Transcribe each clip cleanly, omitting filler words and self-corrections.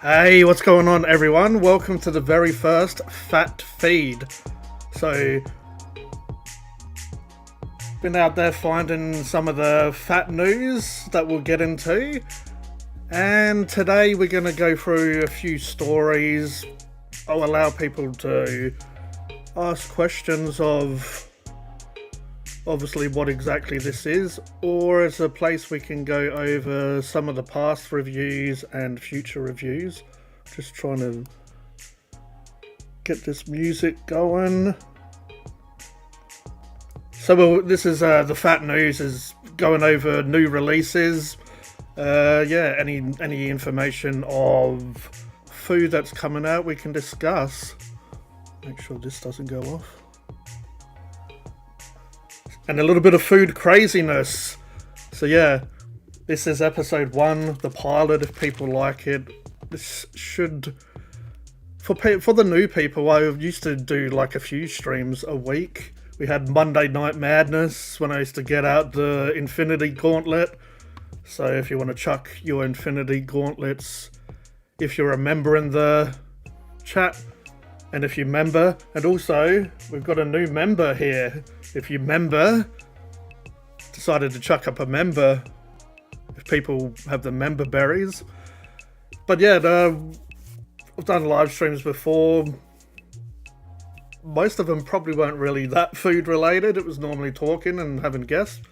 Hey, what's going on, everyone? Welcome to the very first PHAT Feed. So, been out there finding some of the fat news that we'll get into, and today we're going to go through a few stories. I'll allow people to ask questions of obviously what exactly this is, or it's a place we can go over some of the past reviews and future reviews. Just trying to get this music going. So this is the Fat News is going over new releases. Any information of food that's coming out we can discuss. Make sure this doesn't go off. And a little bit of food craziness. So yeah, this is episode 1, the pilot. If people like it, this should for the new people. I used to do like a few streams a week. We had Monday Night Madness when I used to get out the Infinity Gauntlet. So if you want to chuck your Infinity Gauntlets, if you're a member in the chat, and if you member, and also we've got a new member here. If you member, decided to chuck up a member, if people have the member berries. But yeah, I've done live streams before. Most of them probably weren't really that food related. It was normally talking and having guests.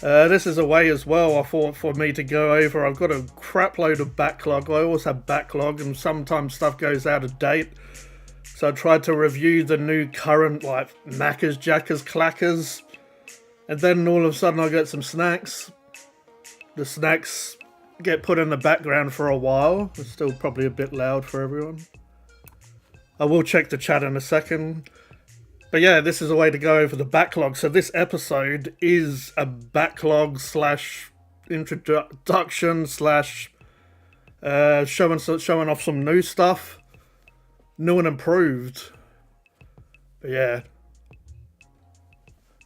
This is a way as well, I thought, for me to go over. I've got a crap load of backlog. I always have backlog, and sometimes stuff goes out of date. So I tried to review the new current, like, Macca's, Jackers, Clackers. And then all of a sudden I get some snacks. The snacks get put in the background for a while. It's still probably a bit loud for everyone. I will check the chat in a second. But yeah, this is a way to go over the backlog. So this episode is a backlog slash introduction slash showing off some new stuff. New and improved. But yeah.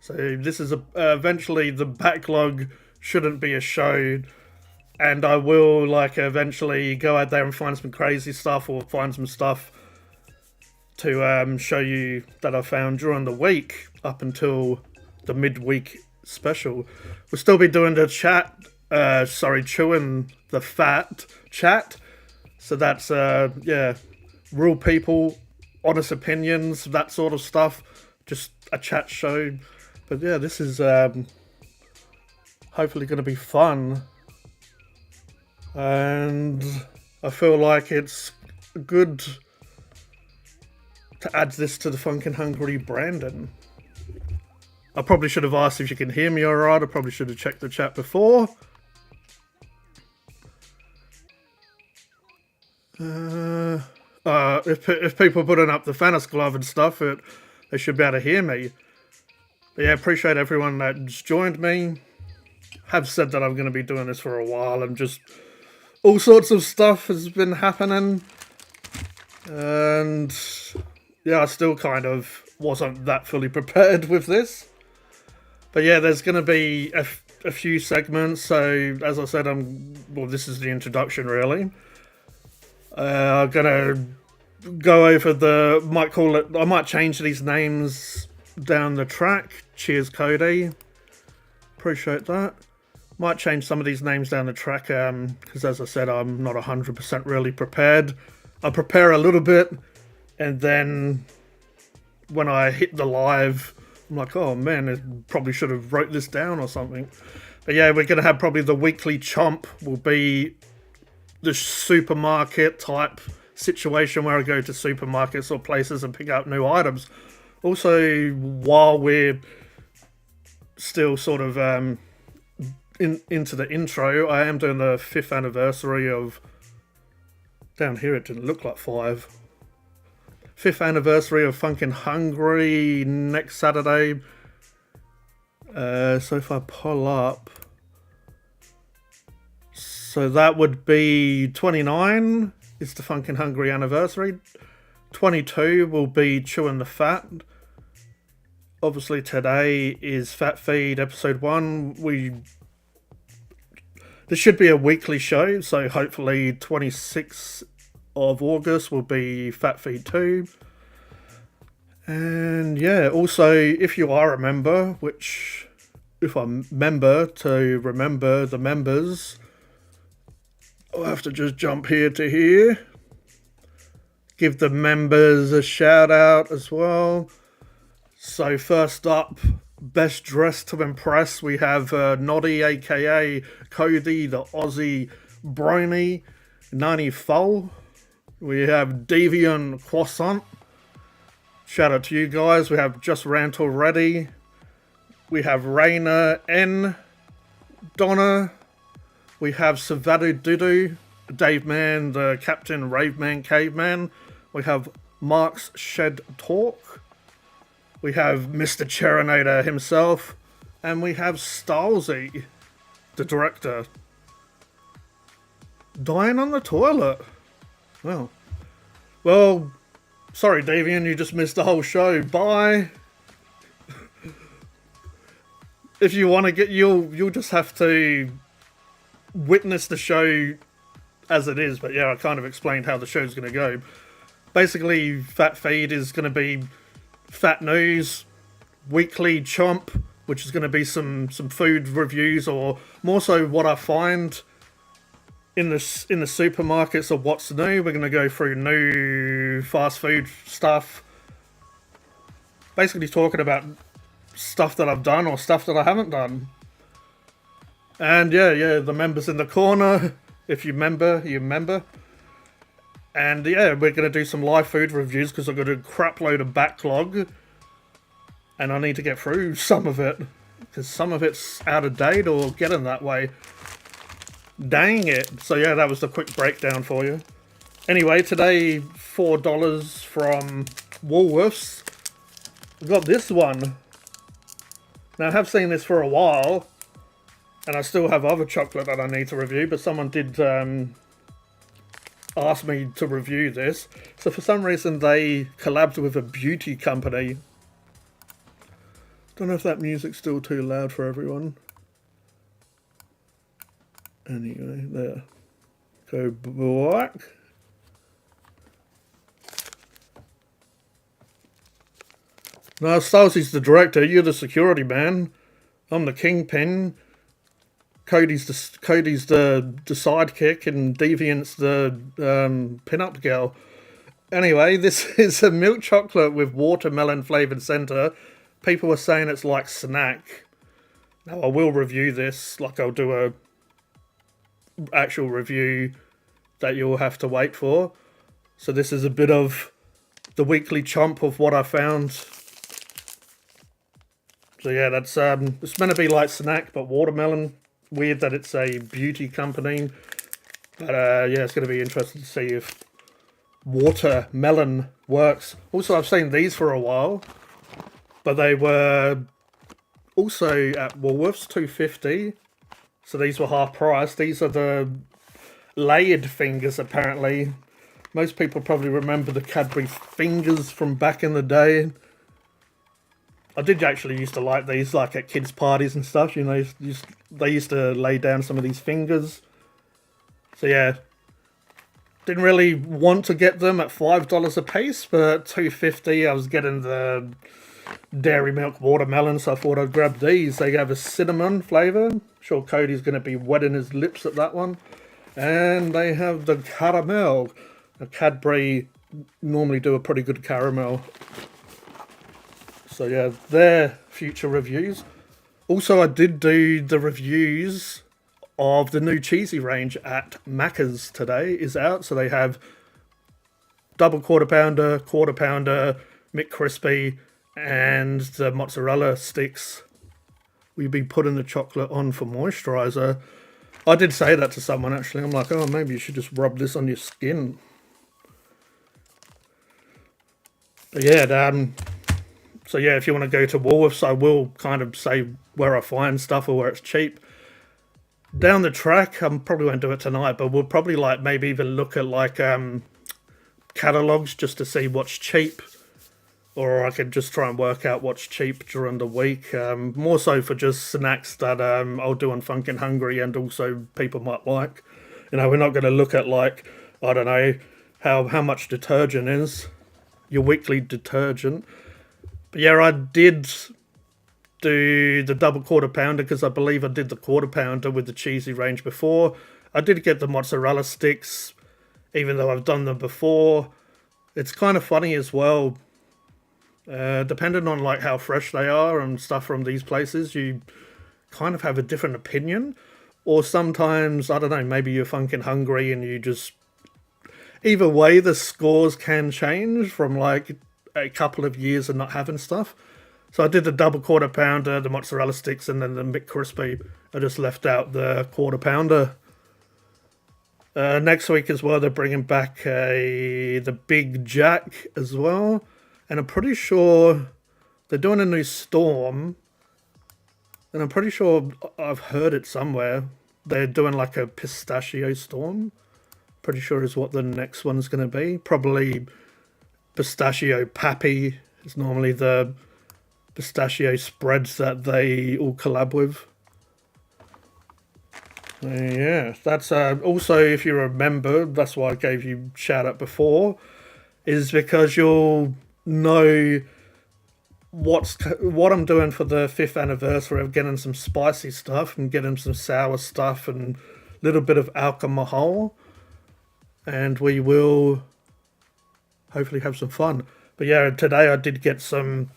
So this is eventually the backlog shouldn't be a show. And I will eventually go out there and find some crazy stuff, or find some stuff to show you that I found during the week up until the midweek special. We'll still be doing the chat, chewing the fat chat. So that's, real people, honest opinions, that sort of stuff. Just a chat show. But yeah, this is hopefully going to be fun. And I feel like it's good to add this to the Funkin' Hungry branding. I probably should have asked if you can hear me alright. I probably should have checked the chat before. If people are putting up the Thanos glove and stuff, they should be able to hear me. But yeah, appreciate everyone that's joined me. Have said that I'm going to be doing this for a while, and just all sorts of stuff has been happening. And yeah, I still kind of wasn't that fully prepared with this. But yeah, there's going to be a few segments. So as I said, this is the introduction really. I'm going to go over I might change these names down the track. Cheers, Cody. Appreciate that. Might change some of these names down the track, because as I said, I'm not 100% really prepared. I prepare a little bit, and then when I hit the live, I'm like, oh man, I probably should have wrote this down or something. But yeah, we're going to have probably the weekly chomp will be the supermarket type situation where I go to supermarkets or places and pick up new items. Also, while we're still sort of into the intro, I am doing the 5th anniversary of... Down here it didn't look like 5. 5th anniversary of Funkin' Hungry next Saturday. So if I pull up... So that would be 29 is the Funkin' Hungry anniversary. 22 will be Chewing the Fat. Obviously today is Fat Feed episode 1. We This should be a weekly show, so hopefully 26th of August will be Fat Feed 2. And yeah, also, if you are a member, which, if I'm member to remember the members, I'll have to just jump here to here. Give the members a shout out as well. So first up, best dressed to impress, we have Noddy, aka Cody, the Aussie Brony, Nani Full. We have Deviant Croissant. Shout out to you guys. We have Just Rant Already. We have Raina N. Donna. We have Savadu Dudu, Dave Man, the Captain Raveman Caveman. We have Mark's Shed Talk. We have Mr. Cherinator himself. And we have Stylesy, the director. Dying on the toilet. Well, sorry, Davian, you just missed the whole show. Bye. If you want to get, you'll just have to witness the show as it is. But yeah, I kind of explained how the show's going to go. Basically, Fat Feed is going to be fat news, weekly chomp, which is going to be some food reviews, or more so what I find in the supermarkets of what's new. We're going to go through new fast food stuff, basically talking about stuff that I've done or stuff that I haven't done. And yeah, the members in the corner, if you remember, you remember. And yeah, we're going to do some live food reviews because I've got a crap load of backlog. And I need to get through some of it, because some of it's out of date or getting that way. Dang it. So yeah, that was the quick breakdown for you. Anyway, today, $4 from Woolworths. I got this one. Now, I have seen this for a while, and I still have other chocolate that I need to review, but someone did ask me to review this. So for some reason, they collabed with a beauty company. Don't know if that music's still too loud for everyone. Anyway, there. Go back. No, Stacy's the director. You're the security man. I'm the kingpin. Cody's the sidekick, and Deviant's the pin-up girl. Anyway, this is a milk chocolate with watermelon flavoured centre. People are saying it's like snack. Now, I will review this. Like, I'll do a actual review that you'll have to wait for. So this is a bit of the weekly chomp of what I found. So yeah, that's it's meant to be like snack, but watermelon. Weird that it's a beauty company. But yeah, it's going to be interesting to see if watermelon works. Also, I've seen these for a while, but they were also at Woolworths, $2.50. So these were half price. These are the layered fingers, apparently. Most people probably remember the Cadbury fingers from back in the day. I did actually used to like these, like at kids' parties and stuff. You know, they used to lay down some of these fingers. So yeah, didn't really want to get them at $5 a piece, but $2.50 I was getting the dairy milk watermelon, so I thought I'd grab these. They have a cinnamon flavour. I'm sure Cody's going to be wetting his lips at that one. And they have the caramel. The Cadbury normally do a pretty good caramel. So yeah, they're future reviews. Also, I did do the reviews of the new cheesy range at Macca's today is out. So they have double quarter pounder, McCrispy, and the mozzarella sticks. We've been putting the chocolate on for moisturizer. I did say that to someone actually. I'm like, oh, maybe you should just rub this on your skin. But yeah, so yeah, if you want to go to Woolworths, I will kind of say where I find stuff or where it's cheap. Down the track, I probably won't do it tonight, but we'll probably like maybe even look at like catalogs just to see what's cheap. or I could just try and work out what's cheap during the week. More so for just snacks that I'll do on Funkin' Hungry, and also people might like. You know, we're not going to look at, like, I don't know, how much detergent is, your weekly detergent. But yeah, I did do the double quarter pounder because I believe I did the quarter pounder with the cheesy range before. I did get the mozzarella sticks, even though I've done them before. It's kind of funny as well. Depending on like how fresh they are and stuff from these places, you kind of have a different opinion. Or sometimes, I don't know, maybe you're Funkin' Hungry and you just... Either way, the scores can change from like a couple of years of not having stuff. So I did the double quarter pounder, the mozzarella sticks, and then the McCrispy. I just left out the quarter pounder. Next week as well, they're bringing back the Big Jack as well. And I'm pretty sure they're doing a new Storm. And I'm pretty sure I've heard it somewhere. They're doing like a pistachio Storm. Pretty sure is what the next one's going to be. Probably pistachio Pappy is normally the pistachio spreads that they all collab with. Yeah, that's also, if you remember, that's why I gave you shout out before, is because you'll know what I'm doing for the 5th anniversary of getting some spicy stuff and getting some sour stuff and a little bit of alcohol, and we will hopefully have some fun. But yeah, today I did get some,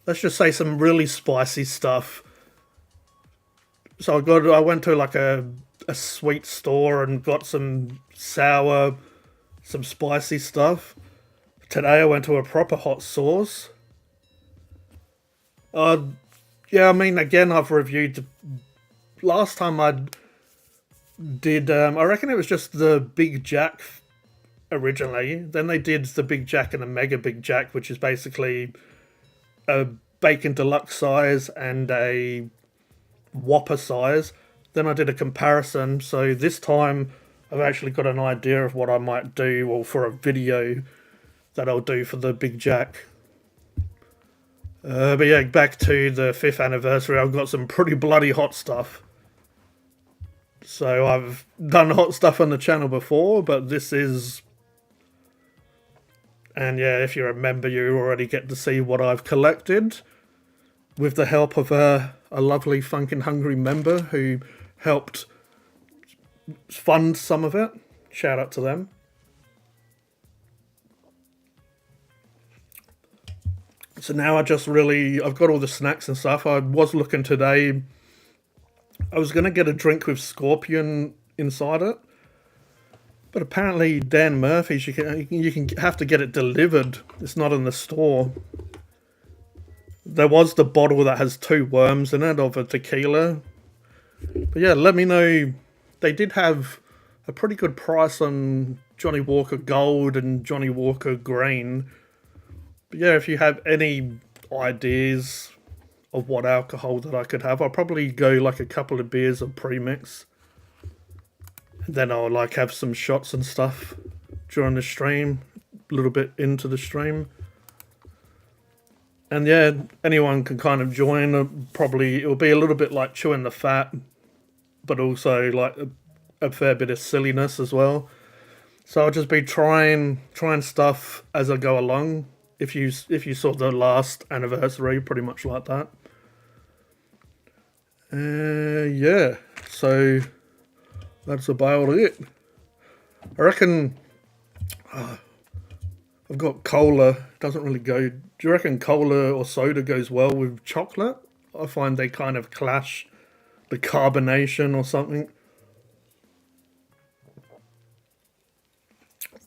let's just say, some really spicy stuff. So I went to like a sweet store and got some sour, some spicy stuff. Today I went to a proper hot sauce. Yeah, I mean, again, I've reviewed last time I did, I reckon it was just the Big Jack originally. Then they did the Big Jack and the Mega Big Jack, which is basically a bacon deluxe size and a Whopper size. Then I did a comparison, so this time I've actually got an idea of what I might do, or for a video that I'll do for the Big Jack. But yeah, back to the 5th anniversary, I've got some pretty bloody hot stuff. So I've done hot stuff on the channel before, but this is... And yeah, if you remember, you already get to see what I've collected, with the help of a lovely Funkin' Hungry member who helped fund some of it. Shout out to them. So now I've got all the snacks and stuff. I was looking today, I was going to get a drink with Scorpion inside it. But apparently Dan Murphy's, you can have to get it delivered. It's not in the store. There was the bottle that has 2 worms in it of a tequila. But yeah, let me know. They did have a pretty good price on Johnny Walker Gold and Johnny Walker Green. But yeah, if you have any ideas of what alcohol that I could have, I'll probably go like a couple of beers of premix. And then I'll like have some shots and stuff during the stream, a little bit into the stream. And yeah, anyone can kind of join. Probably it'll be a little bit like chewing the fat, but also like a fair bit of silliness as well. So I'll just be trying stuff as I go along. If you saw the last anniversary, pretty much like that. Yeah, so that's about it. I reckon I've got cola. Doesn't really go. Do you reckon cola or soda goes well with chocolate? I find they kind of clash, the carbonation or something.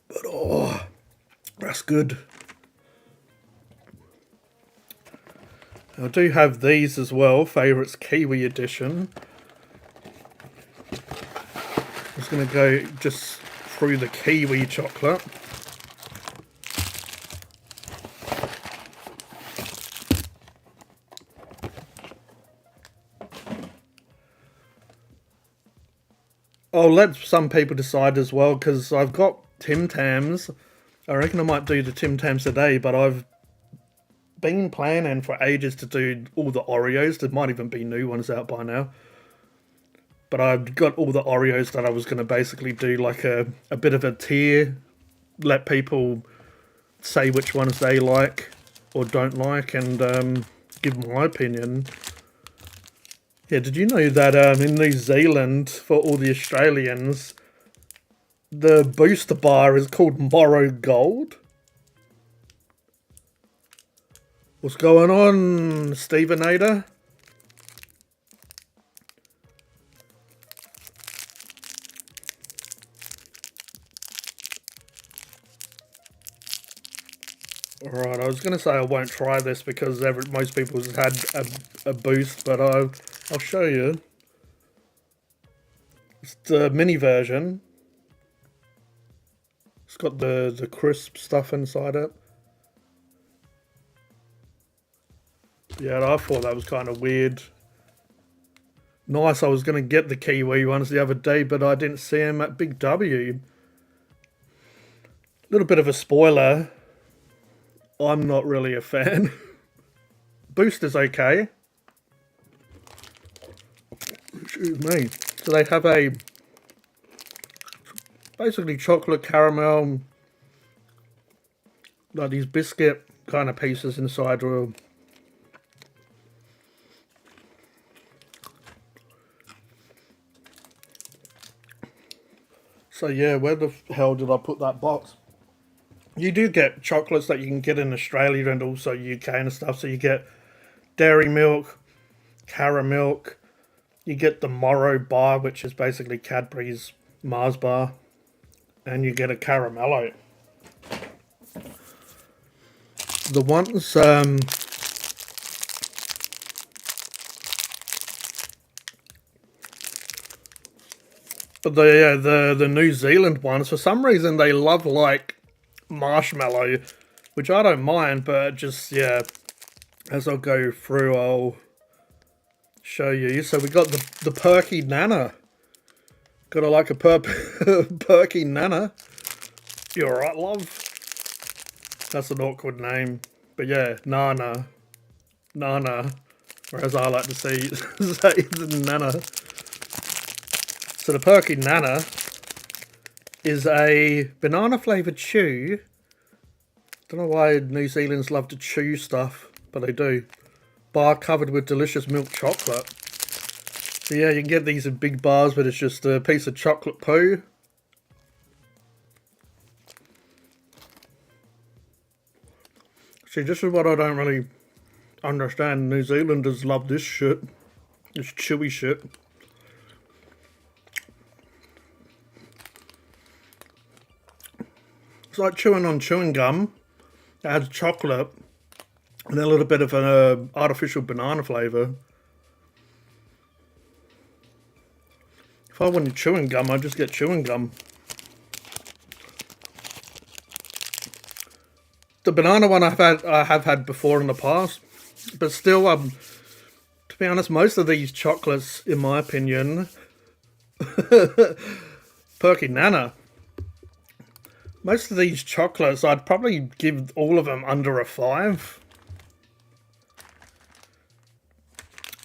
But oh, that's good. I do have these as well, Favourites Kiwi Edition. I'm just going to go just through the kiwi chocolate. I'll let some people decide as well, because I've got Tim Tams. I reckon I might do the Tim Tams today, but I've been planning for ages to do all the Oreos. There might even be new ones out by now. But I've got all the Oreos that I was going to basically do like a bit of a tier. Let people say which ones they like or don't like and give my opinion. Yeah, did you know that in New Zealand, for all the Australians, the booster bar is called Morrow Gold? What's going on, Stevenator? Alright, I was going to say I won't try this because most people have had a boost, but I'll show you. It's the mini version. It's got the crisp stuff inside it. Yeah, I thought that was kind of weird. Nice, I was going to get the Kiwi ones the other day, but I didn't see them at Big W. Little bit of a spoiler. I'm not really a fan. Boost is okay. Excuse me. So they have a basically chocolate caramel, like these biscuit kind of pieces inside. So yeah, where the hell did I put that box? You do get chocolates that you can get in Australia and also UK and stuff. So you get dairy milk, caramilk. You get the Morrow bar, which is basically Cadbury's Mars bar. And you get a caramello. The ones the New Zealand ones, for some reason they love like marshmallow, which I don't mind, but just, yeah, as I'll go through I'll show you. So we got the Perky Nana. Gotta like a Perky Nana. You alright, love? That's an awkward name, but yeah, Nana, whereas I like to say the Nana. So the Perky Nana is a banana flavoured chew. Don't know why New Zealanders love to chew stuff, but they do. Bar covered with delicious milk chocolate. So yeah, you can get these in big bars, but it's just a piece of chocolate poo. See, this is what I don't really understand. New Zealanders love this shit. This chewy shit. It's like chewing on chewing gum. It adds chocolate and a little bit of an artificial banana flavour. If I wanted chewing gum, I'd just get chewing gum. The banana one I have had before in the past, but still, to be honest, most of these chocolates, in my opinion, Perky Nana. Most of these chocolates, I'd probably give all of them under a 5.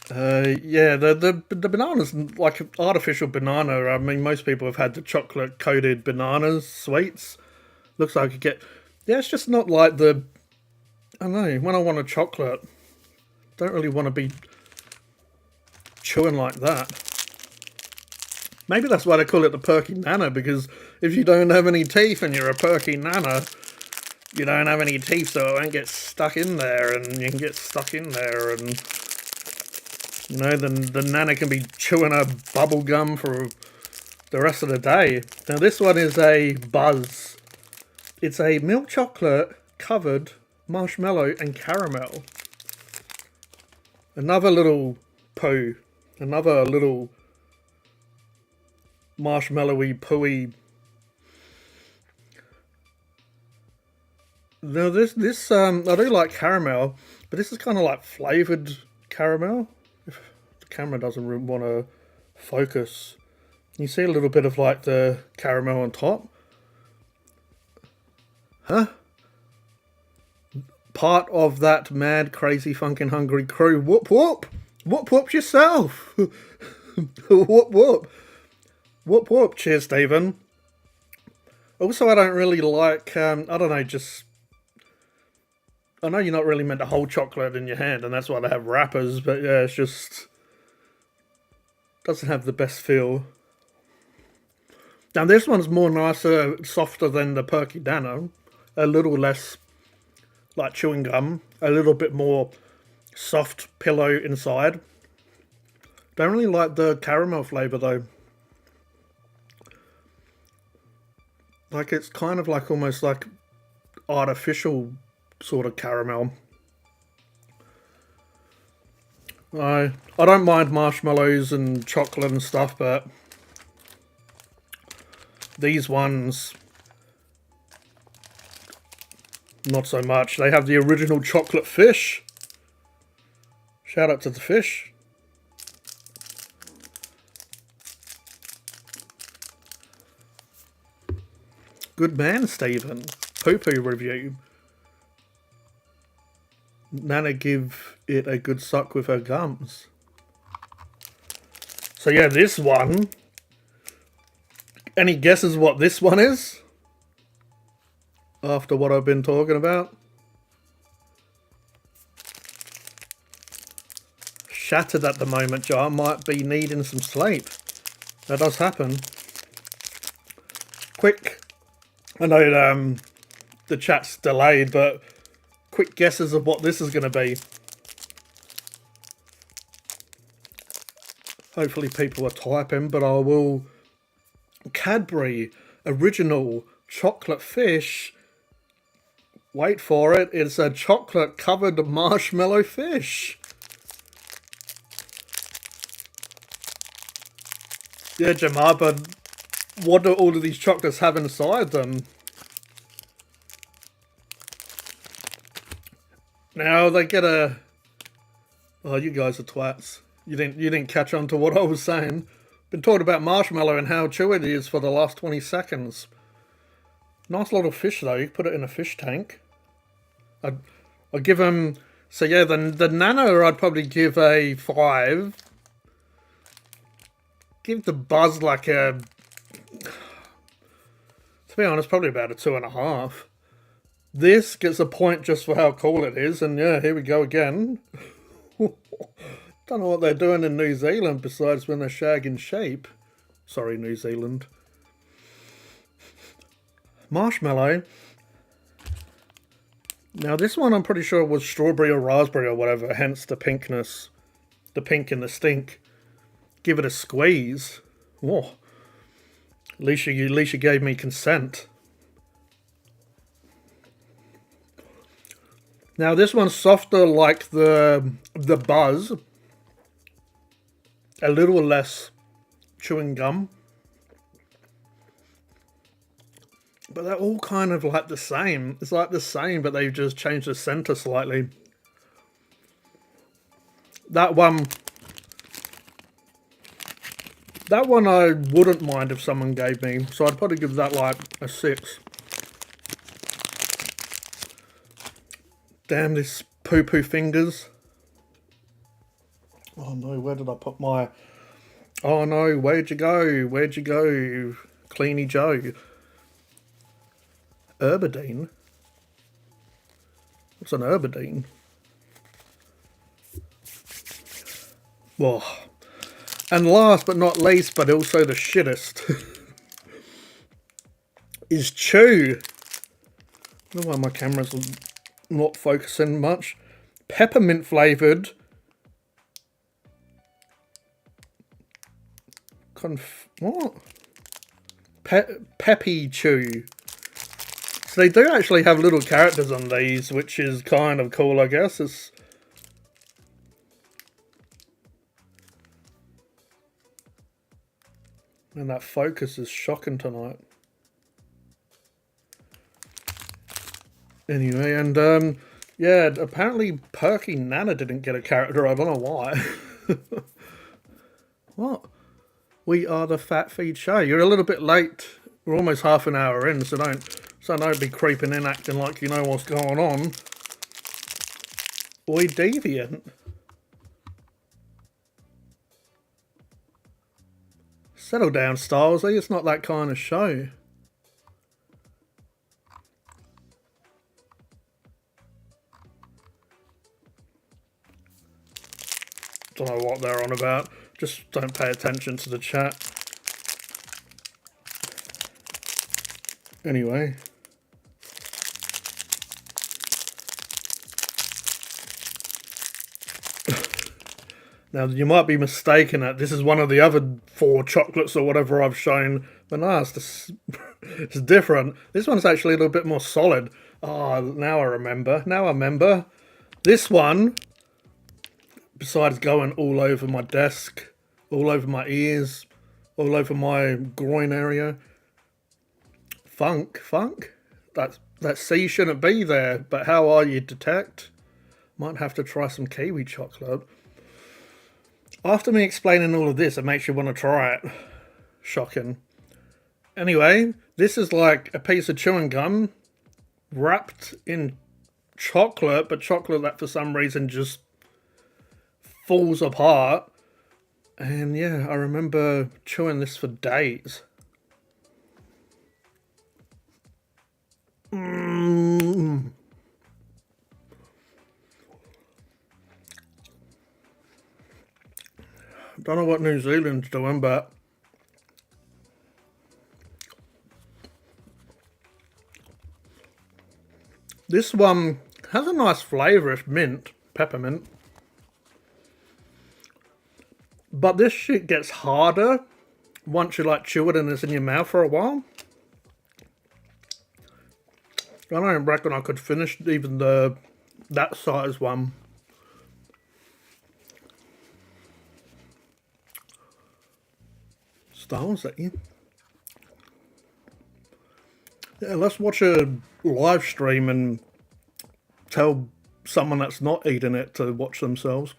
Yeah, the banana's like an artificial banana. I mean, most people have had the chocolate coated bananas, sweets. Looks like you get... Yeah, it's just not like the... I don't know, when I want a chocolate, don't really want to be chewing like that. Maybe that's why they call it the Perky Nana, because if you don't have any teeth and you're a Perky Nana, you don't have any teeth, so it won't get stuck in there, and you can get stuck in there, and... You know, the Nana can be chewing a bubble gum for the rest of the day. Now this one is a Buzz. It's a milk chocolate covered marshmallow and caramel. Another little poo. Another little marshmallowy pooey. Now this I do like caramel, but this is kind of like flavoured caramel. If the camera doesn't want to focus, you see a little bit of like the caramel on top. Huh? part of that mad, crazy, funkin' hungry crew. Whoop whoop! Whoop whoop yourself! Whoop whoop! Whoop whoop! Cheers, Stephen. Also, I don't really like, I don't know, just... I know you're not really meant to hold chocolate in your hand, and that's why they have wrappers, but yeah, it's just... doesn't have the best feel. Now, this one's more nicer, softer than the Perky Nano. A little less like chewing gum. A little bit more soft pillow inside. Don't really like the caramel flavour, though. Like, it's kind of like almost like artificial sort of caramel. I don't mind marshmallows and chocolate and stuff, but these ones, not so much. They have the original chocolate fish. Shout out to the fish. Good man, Stephen. Poo-poo review. Nana give it a good suck with her gums. So yeah, this one. Any guesses what this one is? After what I've been talking about? Shattered at the moment, Jar. Might be needing some sleep. That does happen. Quick. I know the chat's delayed, but quick guesses of what this is going to be. Hopefully people are typing, but I will... Cadbury original chocolate fish. Wait for it. It's a chocolate covered marshmallow fish. Yeah, Jamar, but what do all of these chocolates have inside them? Now they get a... Oh, you guys are twats. You didn't catch on to what I was saying. Been talking about marshmallow and how chewy it is for the last 20 seconds. Nice little fish though. You put it in a fish tank. I'd give them... So yeah, the Nano I'd probably give a 5. Give the Buzz like a... To be honest, probably about a 2.5. This gets a point just for how cool it is, and yeah, here we go again. Don't know what they're doing in New Zealand besides when they're shagging shape. Sorry, New Zealand. Marshmallow. Now this one I'm pretty sure was strawberry or raspberry or whatever, hence the pinkness. The pink and the stink. Give it a squeeze. Whoa. At least you gave me consent. Now this one's softer like the Buzz. A little less chewing gum. But they're all kind of like the same. It's like the same, but they've just changed the center slightly. That one I wouldn't mind if someone gave me. So I'd probably give that like a 6. Damn this poo-poo fingers. Oh no, where did I put my... Oh no, where'd you go? Where'd you go, Cleany Joe? Herbadine? What's an Herbadine? Whoa. And last but not least, but also the shittest, is Chew. I don't know why my camera's not focusing much. Peppermint flavoured. What? Peppy Chew. So they do actually have little characters on these, which is kind of cool, I guess. It's... And that focus is shocking tonight. Anyway, and yeah, apparently Perky Nana didn't get a character. I don't know why. What? We are the Fat Feed Show. You're a little bit late. We're almost half an hour in, so don't be creeping in acting like you know what's going on. Oi, deviant. Settle down, Stylesy. It's not that kind of show. Don't know what they're on about. Just don't pay attention to the chat. Anyway. Now, you might be mistaken that this is one of the other 4 chocolates or whatever I've shown. But no, it's different. This one's actually a little bit more solid. Oh, now I remember. This one, besides going all over my desk, all over my ears, all over my groin area, Funk? That C shouldn't be there, but how are you, Detect? Might have to try some kiwi chocolate. After me explaining all of this, it makes you want to try it. Shocking. Anyway, this is like a piece of chewing gum wrapped in chocolate, but chocolate that for some reason just falls apart. And yeah, I remember chewing this for days. Don't know what New Zealand's doing, but this one has a nice flavour of mint, peppermint. But this shit gets harder once you like chew it and it's in your mouth for a while. I don't reckon I could finish even that size one. Styles, that you? Yeah, let's watch a live stream and tell someone that's not eating it to watch themselves.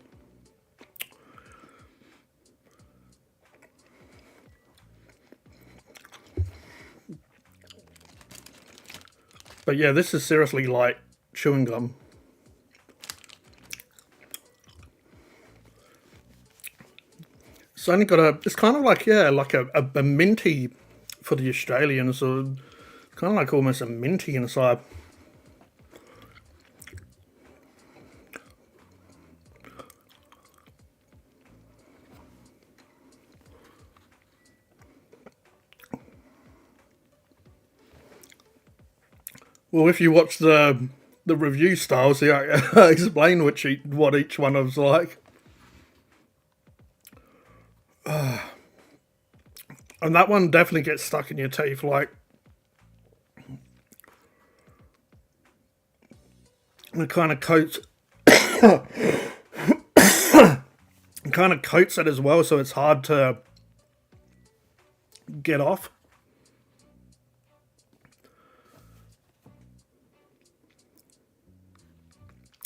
But yeah, this is seriously like chewing gum. It's only got it's kind of like, yeah, like a minty for the Australians, or kind of like almost a minty inside. Well, if you watch the review styles, yeah, I explain what each one of them's like. And that one definitely gets stuck in your teeth, like. It kind of coats. It kind of coats it as well, so it's hard to get off.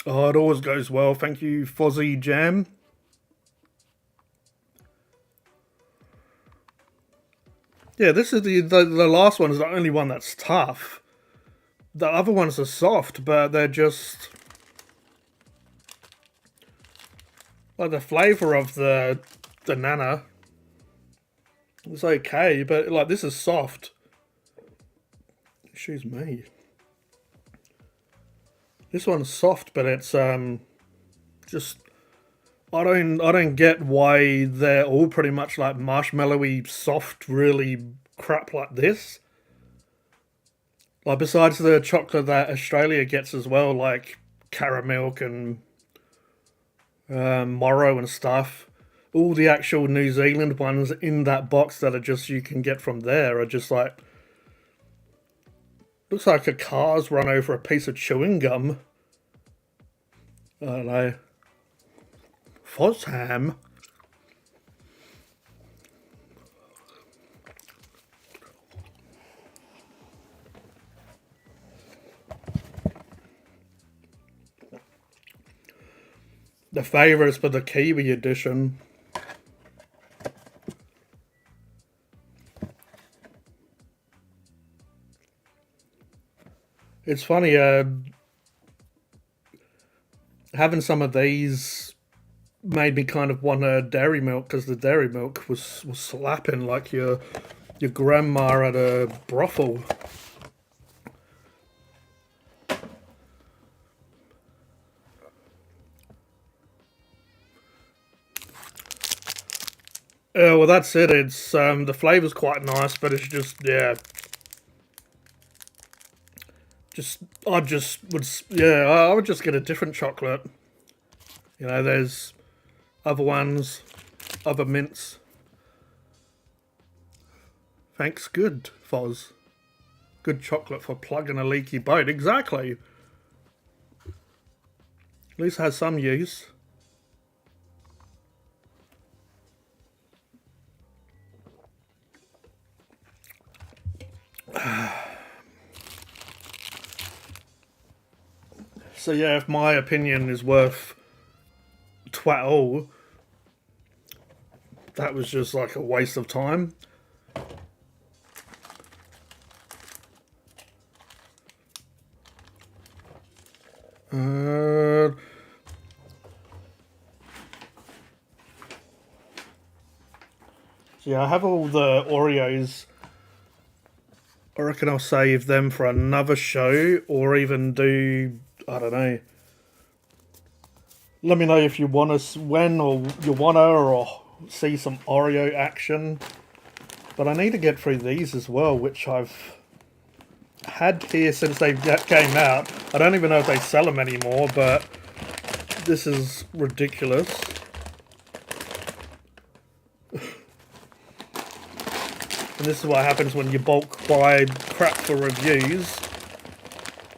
Oh, it always goes well. Thank you, Fozzie Jam. Yeah, this is the last one is the only one that's tough. The other ones are soft, but they're just like the flavour of the nana. It's okay, but like this is soft. Excuse me. This one's soft, but it's just I don't get why they're all pretty much like marshmallowy, soft, really crap like this. Like besides the chocolate that Australia gets as well, like caramel and Morrow and stuff. All the actual New Zealand ones in that box that are just you can get from there are just like looks like a car's run over a piece of chewing gum. I don't know. Fosham. The favourites for the Kiwi edition. It's funny, having some of these made me kind of want a dairy milk, because the dairy milk was slapping like your grandma at a brothel. Well, that's it. It's the flavor's quite nice, but it's just, yeah. I would just get a different chocolate. You know, there's other ones, other mints. Thanks, good, Foz. Good chocolate for plugging a leaky boat. Exactly. At least it has some use. So yeah, if my opinion is worth twat all, that was just like a waste of time. Yeah, I have all the Oreos. I reckon I'll save them for another show, or even do, I don't know. Let me know if you want us when, or you wanna, or see some Oreo action. But I need to get through these as well, which I've had here since they came out. I don't even know if they sell them anymore, but this is ridiculous. And this is what happens when you bulk buy crap for reviews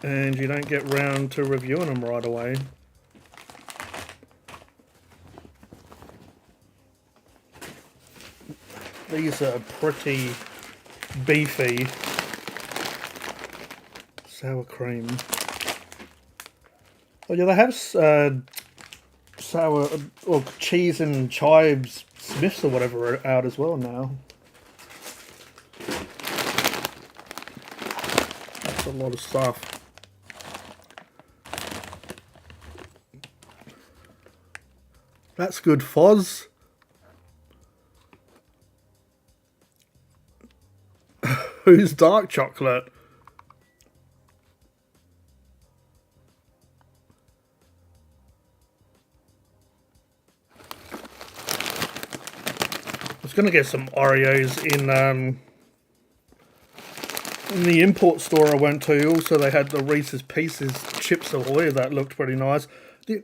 and you don't get round to reviewing them right away. These are pretty beefy. Sour cream. Oh yeah, they have sour or cheese and chives Smiths or whatever out as well now. That's a lot of stuff. That's good, Foz. Who's dark chocolate? I was gonna get some Oreos in the import store I went to. Also, they had the Reese's Pieces Chips Ahoy that looked pretty nice. The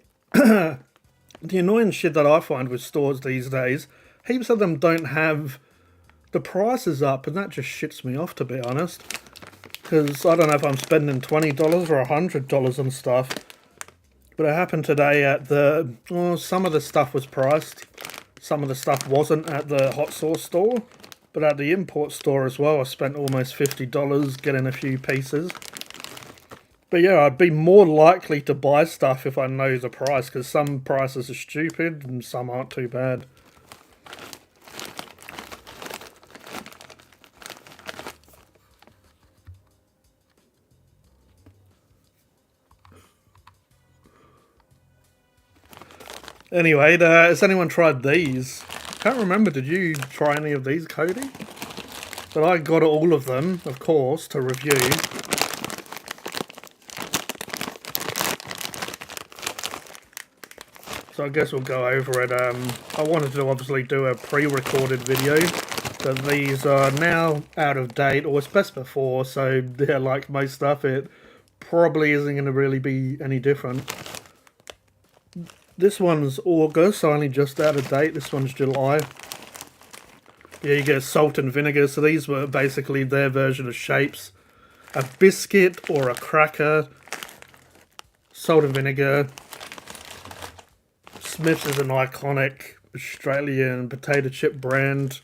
annoying shit that I find with stores these days, heaps of them don't have the prices up, and that just shits me off, to be honest. Because I don't know if I'm spending $20 or $100 on stuff. But it happened today at the... Oh, some of the stuff was priced. Some of the stuff wasn't at the hot sauce store. But at the import store as well, I spent almost $50 getting a few pieces. But yeah, I'd be more likely to buy stuff if I know the price. Because some prices are stupid and some aren't too bad. Anyway, has anyone tried these? Can't remember, did you try any of these, Cody? But I got all of them, of course, to review. So I guess we'll go over it. I wanted to obviously do a pre-recorded video, but these are now out of date, or it's best before, so yeah, like most stuff, it probably isn't going to really be any different. This one's August, so only just out of date. This one's July. Yeah, you get salt and vinegar. So these were basically their version of shapes. A biscuit or a cracker. Salt and vinegar. Smith's is an iconic Australian potato chip brand.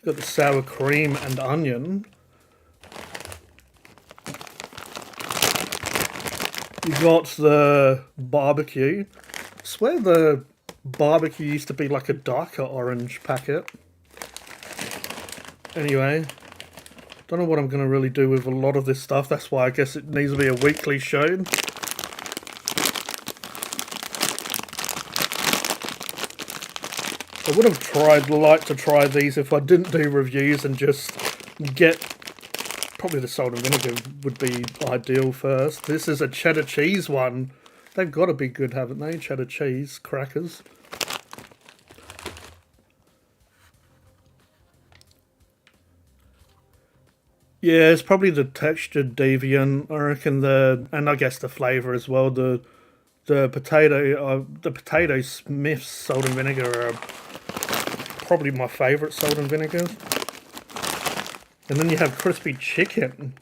You've got the sour cream and onion. You've got the barbecue. I swear the barbecue used to be like a darker orange packet. Anyway, don't know what I'm going to really do with a lot of this stuff. That's why I guess it needs to be a weekly show. I would have liked to try these if I didn't do reviews and just get, probably the salt and vinegar would be ideal first. This is a cheddar cheese one. They've got to be good, haven't they? Cheddar cheese crackers. Yeah, it's probably the texture deviant. I reckon and I guess the flavour as well. The potato Smith's salt and vinegar are probably my favourite salt and vinegars. And then you have crispy chicken,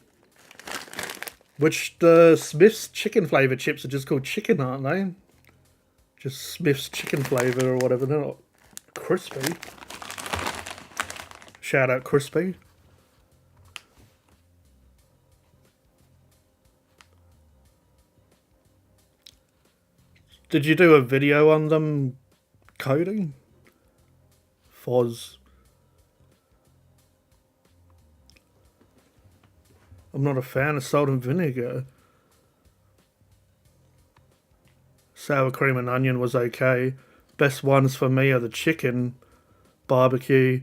which the Smith's chicken flavour chips are just called chicken, aren't they? Just Smith's chicken flavour or whatever. They're not crispy. Shout out crispy. Did you do a video on them, Cody? Foz. I'm not a fan of salt and vinegar. Sour cream and onion was okay. Best ones for me are the chicken, barbecue.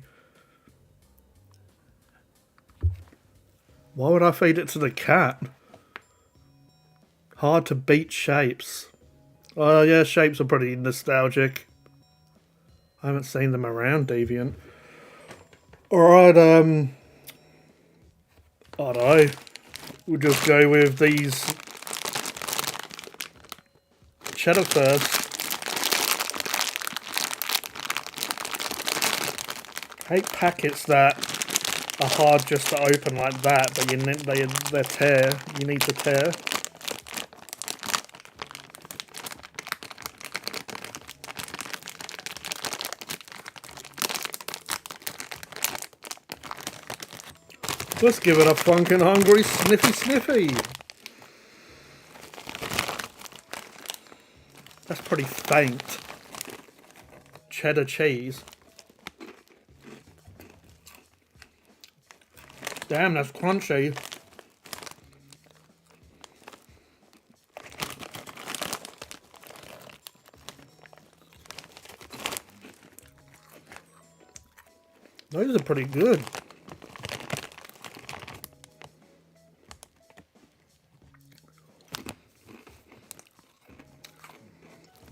Why would I feed it to the cat? Hard to beat shapes. Oh yeah, shapes are pretty nostalgic. I haven't seen them around Deviant. Alright, I don't know. We'll just go with these cheddar first. I hate packets that are hard just to open like that, but they tear. You need to tear. Let's give it a Funkin' Hungry sniffy sniffy. That's pretty faint. Cheddar cheese. Damn, that's crunchy. Those are pretty good.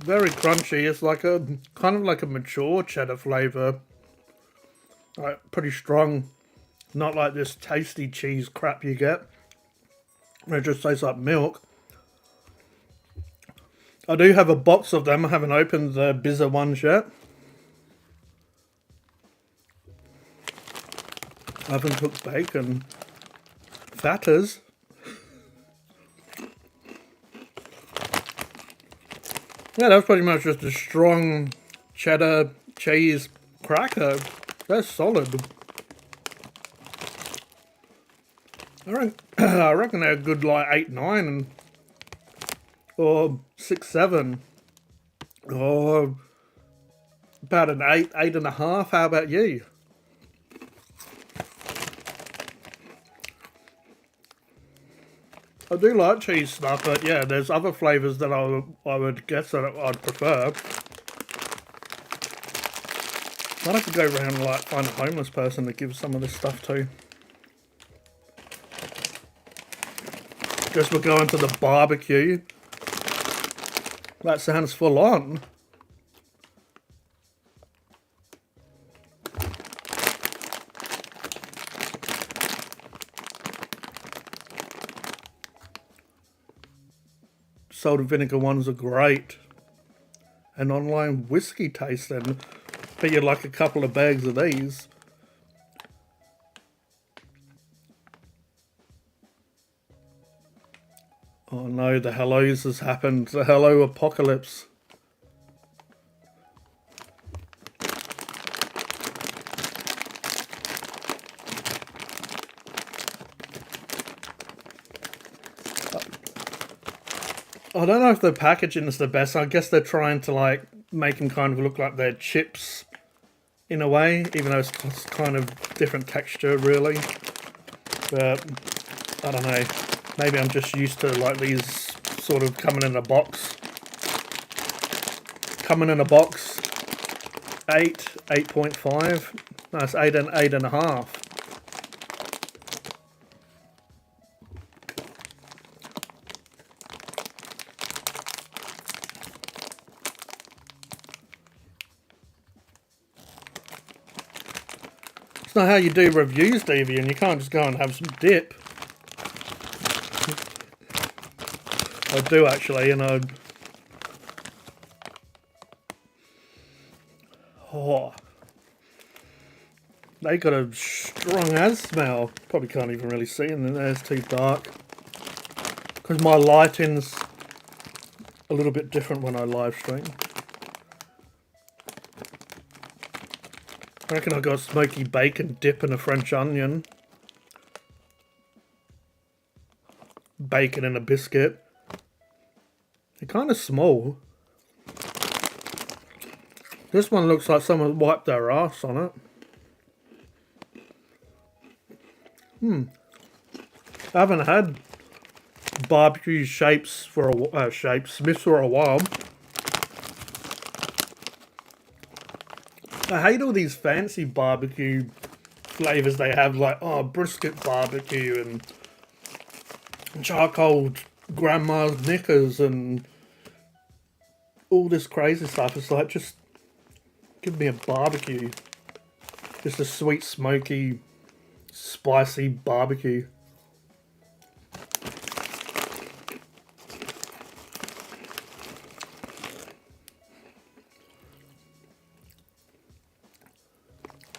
Very crunchy. It's like a kind of like a mature cheddar flavour. Like pretty strong. Not like this tasty cheese crap you get. It just tastes like milk. I do have a box of them. I haven't opened the Bizza ones yet. I haven't cooked bacon. Fatters. Yeah, that's pretty much just a strong cheddar cheese cracker. That's solid. I reckon they're good like 8, 9 or 6, 7 or about an 8, 8.5. How about you? I do like cheese stuff, but yeah, there's other flavours that I would guess that I'd prefer. I'd have to go around and like find a homeless person to give some of this stuff to. Guess we're going to the barbecue. That sounds full on. Salt and vinegar ones are great. An online whiskey tasting. Bet you'd like a couple of bags of these. Oh no, the hellos has happened. The hello apocalypse. I don't know if the packaging is the best. I guess they're trying to like make them kind of look like they're chips in a way, even though it's kind of different texture really. But I don't know. Maybe I'm just used to like these sort of coming in a box. Coming in a box. 8.5. No, it's 8 and 8.5. It's not how you do reviews, Deviant. You can't just go and have some dip. I do actually, you know. Oh, they got a strong as smell. Probably can't even really see in there. It's too dark. Because my lighting's a little bit different when I live stream. I reckon I got smoky bacon dip and a French onion. Bacon and a biscuit. They're kind of small. This one looks like someone wiped their ass on it. I haven't had barbecue Smiths for a while. I hate all these fancy barbecue flavors they have, like brisket barbecue and charcoal grandma's knickers and all this crazy stuff. It's like, just give me a barbecue. Just a sweet, smoky, spicy barbecue.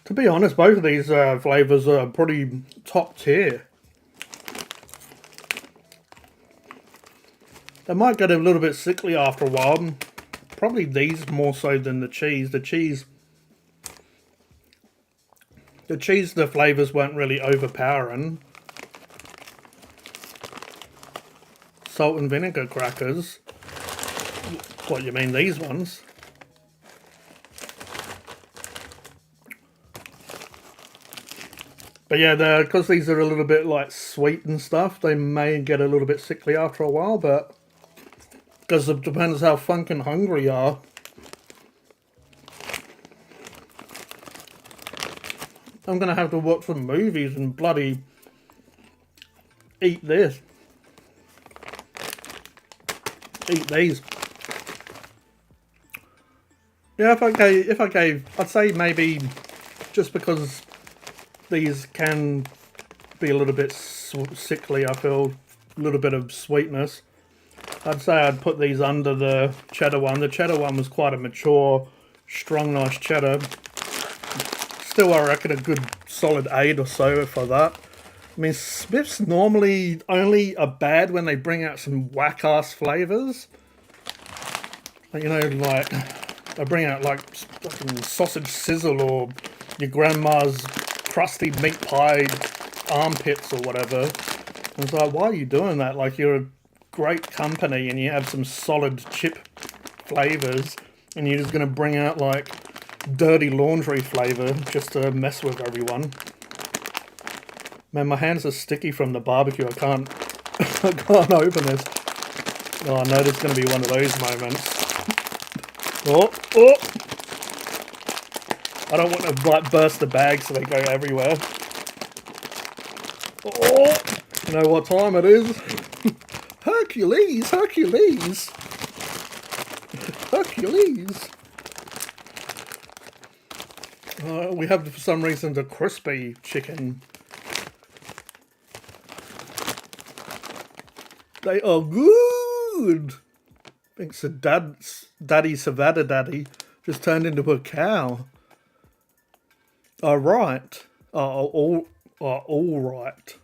To be honest, both of these flavors are pretty top tier. They might get a little bit sickly after a while. Probably these more so than the cheese. The flavors weren't really overpowering. Salt and vinegar crackers. What, you mean these ones? But yeah, because these are a little bit like sweet and stuff, they may get a little bit sickly after a while, but because it depends how funkin' hungry you are. I'm going to have to watch some movies and bloody eat this. Eat these. Yeah, I'd say maybe just because these can be a little bit sickly, I feel, a little bit of sweetness. I'd say I'd put these under the cheddar one. The cheddar one was quite a mature, strong, nice cheddar. Still, I reckon a good solid 8 or so for that. I mean, Smiths normally only are bad when they bring out some whack-ass flavours. You know, like, they bring out, like, fucking sausage sizzle or your grandma's crusty meat pie armpits or whatever. And it's like, why are you doing that? Like, you're a great company and you have some solid chip flavours and you're just going to bring out, like, dirty laundry flavour just to mess with everyone. Man, my hands are sticky from the barbecue. I can't open this. Oh, I know there's going to be one of those moments. Oh! I don't want to like burst the bag so they go everywhere. Oh! You know what time it is? Hercules! Hercules! Hercules! We have, for some reason, the crispy chicken. They are good! Thanks to Daddy Savada Daddy just turned into a cow. Alright. All right.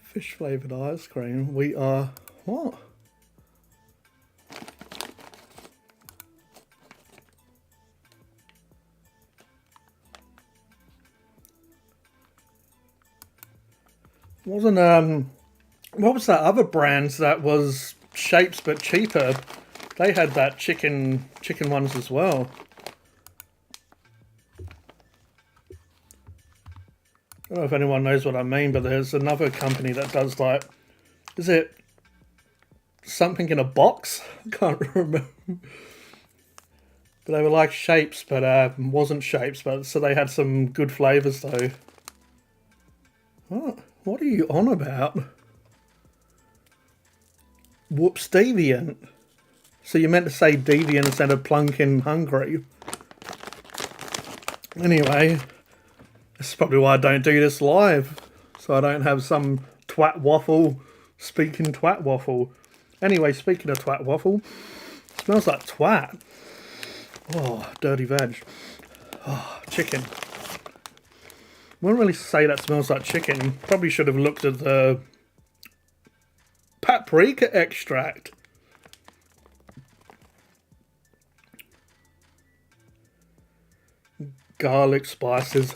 Fish flavoured ice cream. We are... What? Wasn't what was that other brand that was shapes but cheaper? They had that chicken ones as well. I don't know if anyone knows what I mean, but there's another company that does like, is it something in a box. Can't remember. But they were like shapes, but wasn't shapes. But so they had some good flavors though. What are you on about? Whoops, deviant. So you meant to say deviant instead of plunkin hungry. Anyway, this is probably why I don't do this live. So I don't have some twat waffle speaking twat waffle. Anyway, speaking of twat waffle, smells like twat. Oh, dirty veg. Oh, chicken. Wouldn't really say that smells like chicken. Probably should have looked at the paprika extract. Garlic spices.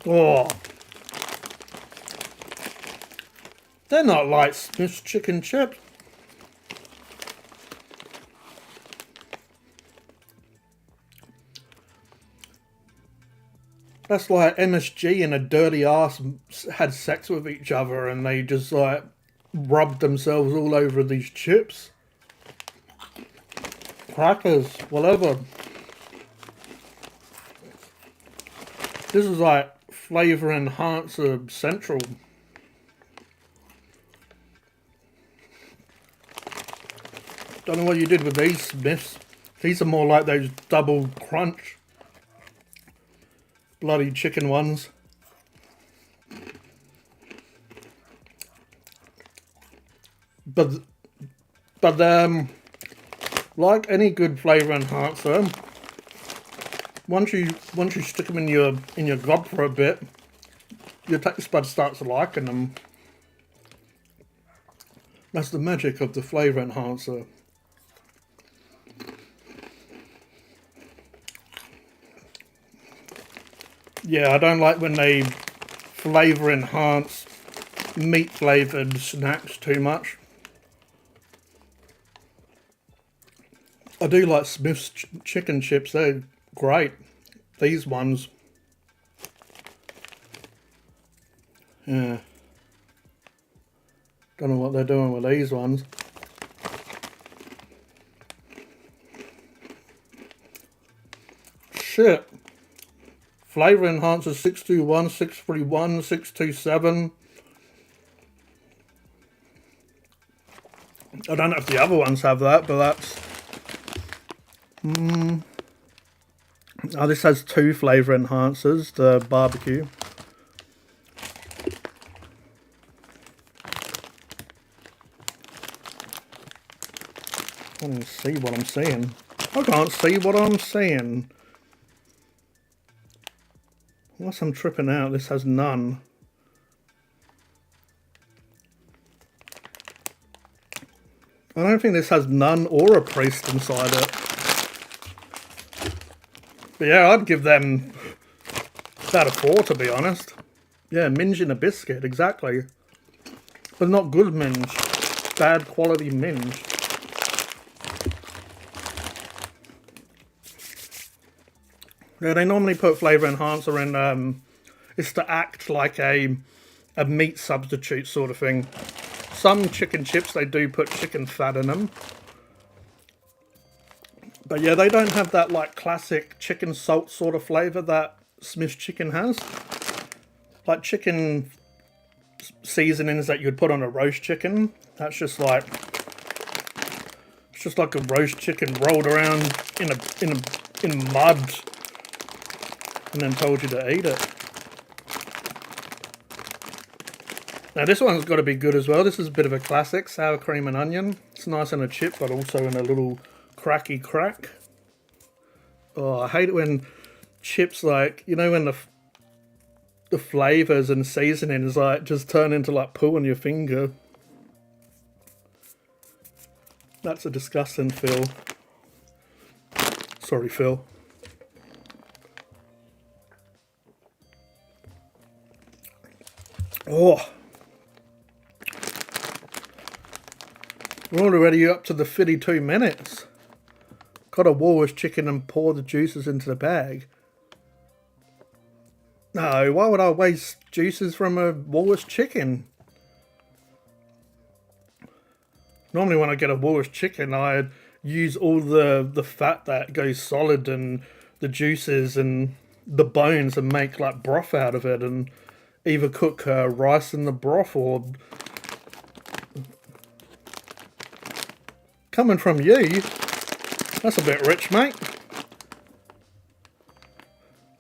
Oh. They're not like Smith's chicken chips. That's like MSG and a dirty ass had sex with each other and they just like rubbed themselves all over these chips. Crackers, whatever. This is like flavor enhancer central. Don't know what you did with these, Smiths. These are more like those double crunch bloody chicken ones. But like any good flavor enhancer, once you stick them in your gob for a bit, your taste bud starts liking them. That's the magic of the flavor enhancer. Yeah, I don't like when they flavor enhance meat flavored snacks too much. I do like Smith's chicken chips, they're great. These ones. Yeah. Don't know what they're doing with these ones. Shit. Flavor enhancer 621, 631, 627. I don't know if the other ones have that, but that's... Oh, this has 2 flavor enhancers, the barbecue. I can't see what I'm seeing. I can't see what I'm seeing. Unless I'm tripping out, this has none. I don't think this has none or a priest inside it. But yeah, I'd give them about a 4 to be honest. Yeah, minge in a biscuit, exactly. But not good minge. Bad quality minge. Yeah, they normally put flavour enhancer in, it's to act like a meat substitute sort of thing. Some chicken chips, they do put chicken fat in them. But yeah, they don't have that like classic chicken salt sort of flavour that Smith's chicken has. Like chicken seasonings that you'd put on a roast chicken. That's just like, it's just like a roast chicken rolled around in mud. And then told you to eat it. Now this one's got to be good as well. This is a bit of a classic, sour cream and onion. It's nice in a chip, but also in a little cracky crack. Oh, I hate it when chips, like, you know, when the flavours and seasonings like just turn into like poo on your finger. That's a disgusting feel. Sorry, Phil. Oh, we're already up to the 52 minutes. Got a Walrus chicken and pour the juices into the bag. No, why would I waste juices from a Woolworths chicken? Normally when I get a Woolworths chicken, I use all the fat that goes solid and the juices and the bones and make like broth out of it and either cook rice in the broth or... Coming from you, that's a bit rich, mate.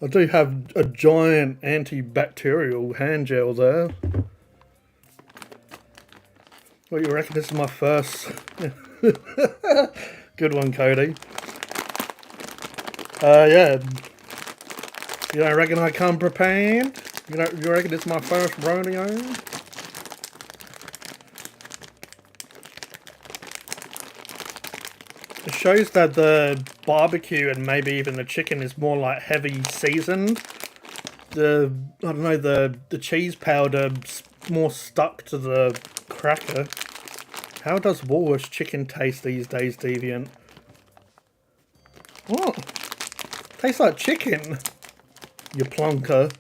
I do have a giant antibacterial hand gel there. What, you reckon this is my first? Good one, Cody. Yeah. You don't reckon I come prepared? You reckon it's my first rodeo? It shows that the barbecue and maybe even the chicken is more like heavy seasoned. I don't know, the cheese powder's more stuck to the cracker. How does Woolworths chicken taste these days, Deviant? What? Tastes like chicken, you plunker.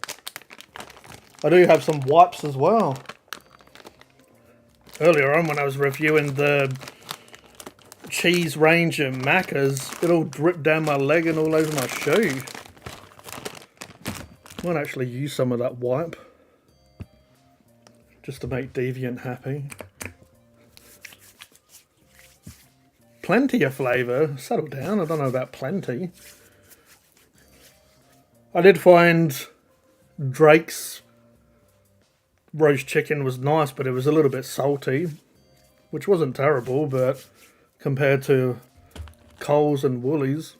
I do have some wipes as well. Earlier on when I was reviewing the cheese range at Macca's, it all dripped down my leg and all over my shoe. Might actually use some of that wipe just to make Deviant happy. Plenty of flavour. Settle down, I don't know about plenty. I did find Drake's roast chicken was nice, but it was a little bit salty, which wasn't terrible, but compared to Coles and Woolies.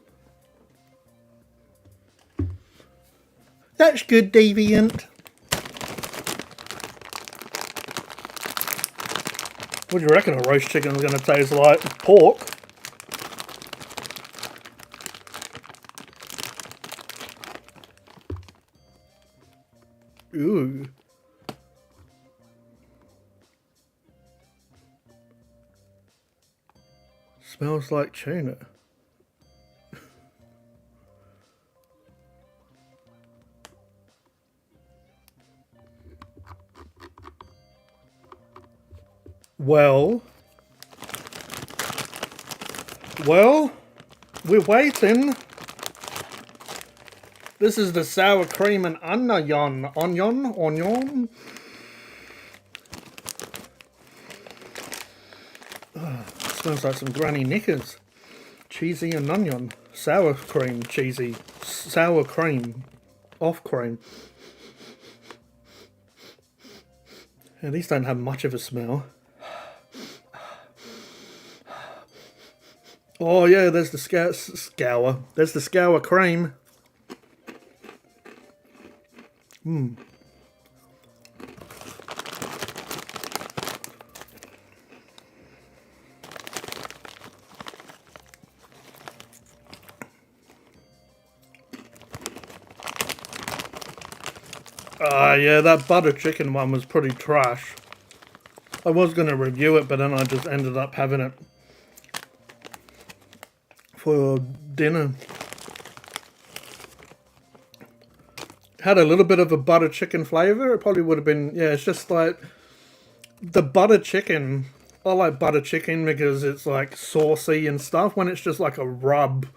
That's good, Deviant. What do you reckon a roast chicken is going to taste like? Pork? Ooh. Smells like tuna. Well, we're waiting. This is the sour cream and onion. Smells like some granny knickers. Cheesy and onion. Sour cream, cheesy. Sour cream. Off cream. Yeah, these don't have much of a smell. Oh yeah, there's the scour. There's the scour cream. Mmm. Yeah, that butter chicken one was pretty trash. I was going to review it, but then I just ended up having it for dinner. Had a little bit of a butter chicken flavour. It probably would have been, yeah, it's just like the butter chicken. I like butter chicken because it's like saucy and stuff. When it's just like a rubbed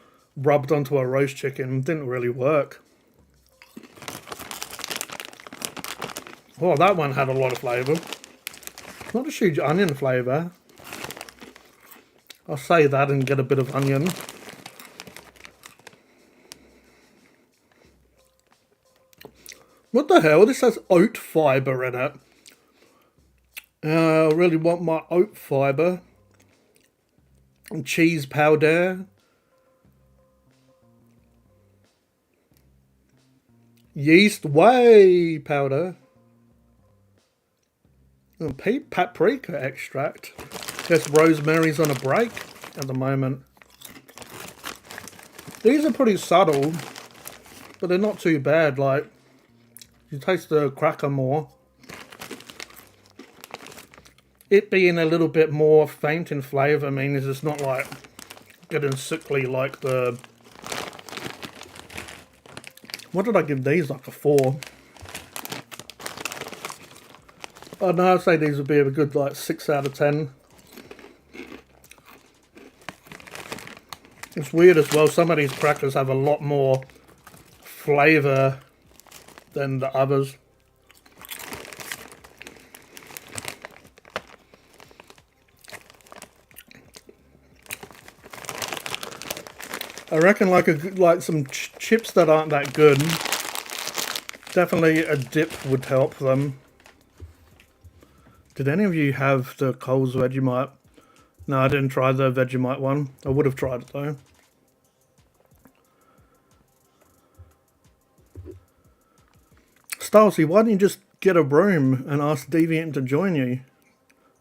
onto a roast chicken, it didn't really work. Oh, that one had a lot of flavour. Not a huge onion flavour. I'll say that and get a bit of onion. What the hell? This has oat fibre in it. I really want my oat fibre. And cheese powder. Yeast whey powder. And paprika extract. Guess Rosemary's on a break at the moment. These are pretty subtle, but they're not too bad. Like, you taste the cracker more. It being a little bit more faint in flavour means it's not like getting sickly like the... What did I give these? Like a 4. I'd say these would be a good like 6 out of 10. It's weird as well, some of these crackers have a lot more flavour than the others. I reckon like some chips that aren't that good, definitely a dip would help them. Did any of you have the Coles Vegemite? No, I didn't try the Vegemite one. I would have tried it though. Stalsy, why don't you just get a broom and ask Deviant to join you?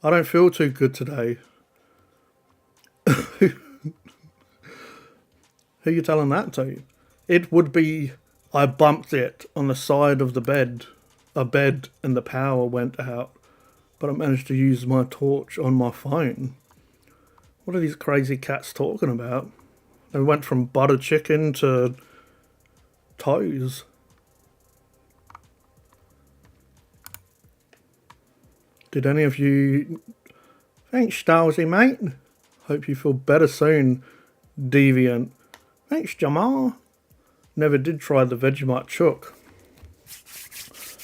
I don't feel too good today. Who are you telling that to? It would be, I bumped it on the side of the bed. A bed and the power went out. But I managed to use my torch on my phone. What are these crazy cats talking about? They went from butter chicken to toes. Did any of you... Thanks, Stalsy, mate. Hope you feel better soon, Deviant. Thanks, Jamal. Never did try the Vegemite chook.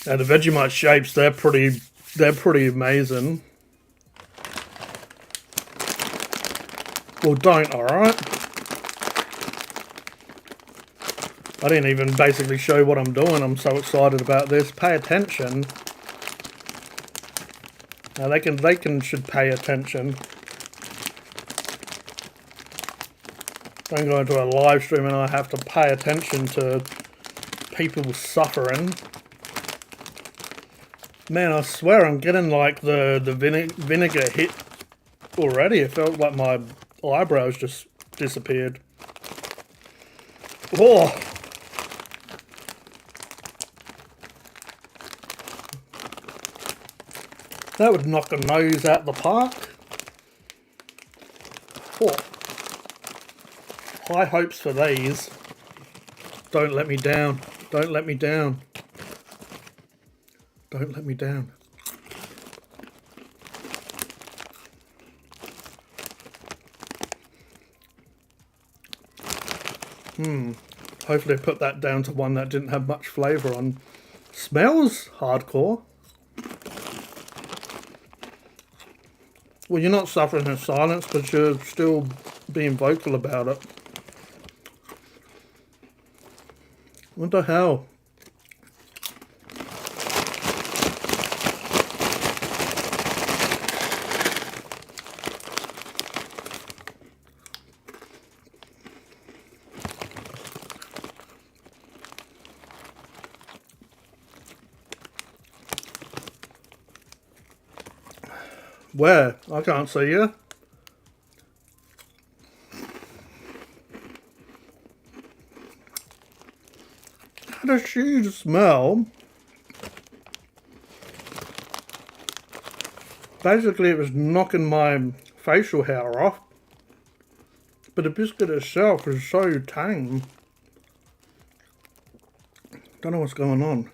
Now the Vegemite shapes, they're pretty amazing. Well, don't, alright? I didn't even basically show what I'm doing. I'm so excited about this. Pay attention. Now they should pay attention. Don't go into a live stream and I have to pay attention to people suffering. Man, I swear I'm getting like the vinegar hit already. It felt like my eyebrows just disappeared. Oh! That would knock a nose out the park. Oh. High hopes for these. Don't let me down. Don't let me down. Don't let me down. Hopefully I put that down to one that didn't have much flavour on. Smells hardcore. Well, you're not suffering in silence because you're still being vocal about it. What the hell? Where? I can't see you. How does she smell? Basically, it was knocking my facial hair off. But the biscuit itself is so tame. Don't know what's going on.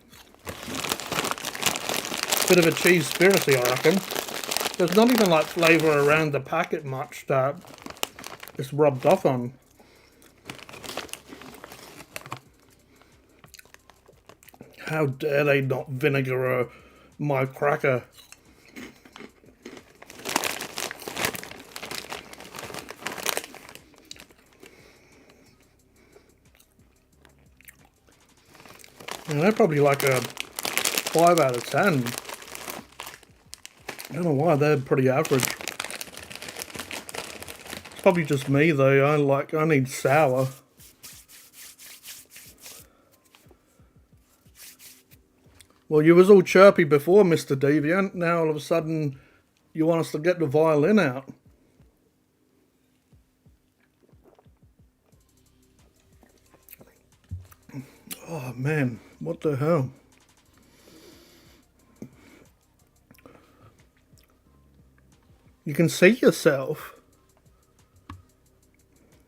Bit of a cheese-spiracy, I reckon. There's not even like flavour around the packet much that it's rubbed off on. How dare they not vinegar my cracker? And they're probably like a 5 out of 10. I don't know why, they're pretty average. It's probably just me though, I need sour. Well, you was all chirpy before, Mr. Deviant. Now all of a sudden you want us to get the violin out. Oh man, what the hell? You can see yourself.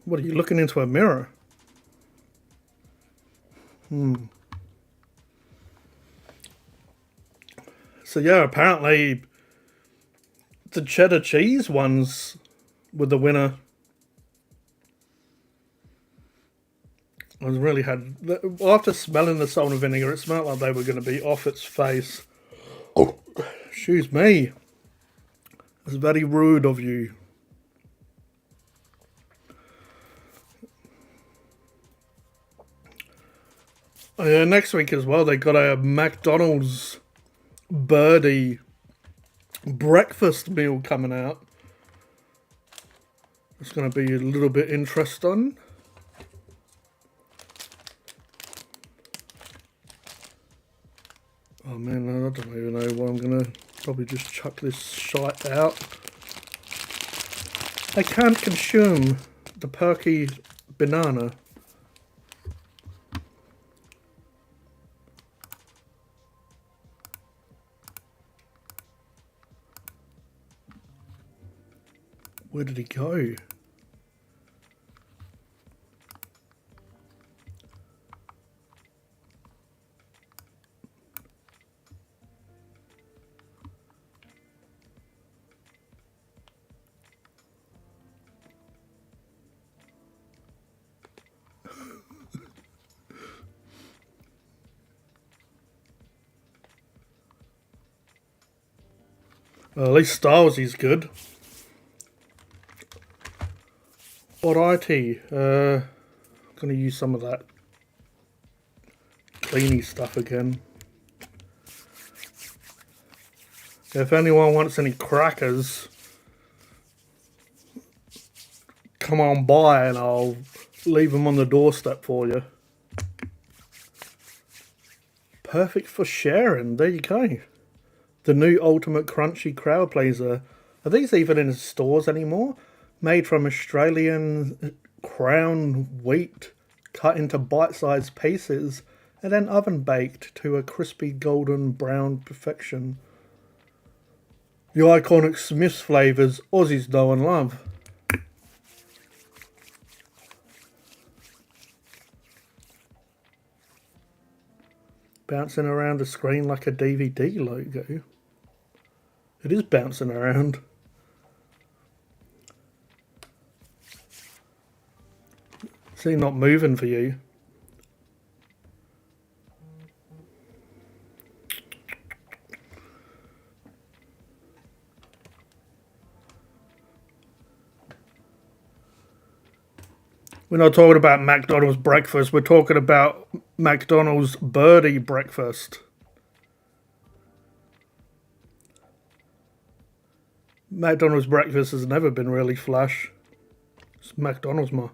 What, are you looking into a mirror? So yeah, apparently the cheddar cheese ones were the winner. I really had... After smelling the salt and vinegar, it smelled like they were going to be off its face. Oh, excuse me. It's very rude of you. Oh, yeah, next week as well, they got a McDonald's birdie breakfast meal coming out. It's going to be a little bit interesting. Oh man, I don't even know what I'm going to... Probably just chuck this shite out. I can't consume the perky banana. Where did he go? Well, at least Styles good. Alrighty, gonna use some of that cleany stuff again. If anyone wants any crackers, come on by and I'll leave them on the doorstep for you. Perfect for sharing, there you go. The new Ultimate Crunchy Crowd Pleaser. Are these even in stores anymore? Made from Australian crown wheat, cut into bite-sized pieces, and then oven baked to a crispy golden brown perfection. The iconic Smith's flavours Aussies know and love. Bouncing around the screen like a DVD logo. It is bouncing around. See, not moving for you. We're not talking about McDonald's breakfast, we're talking about McDonald's birdie breakfast. McDonald's breakfast has never been really flash. It's McDonald's, ma.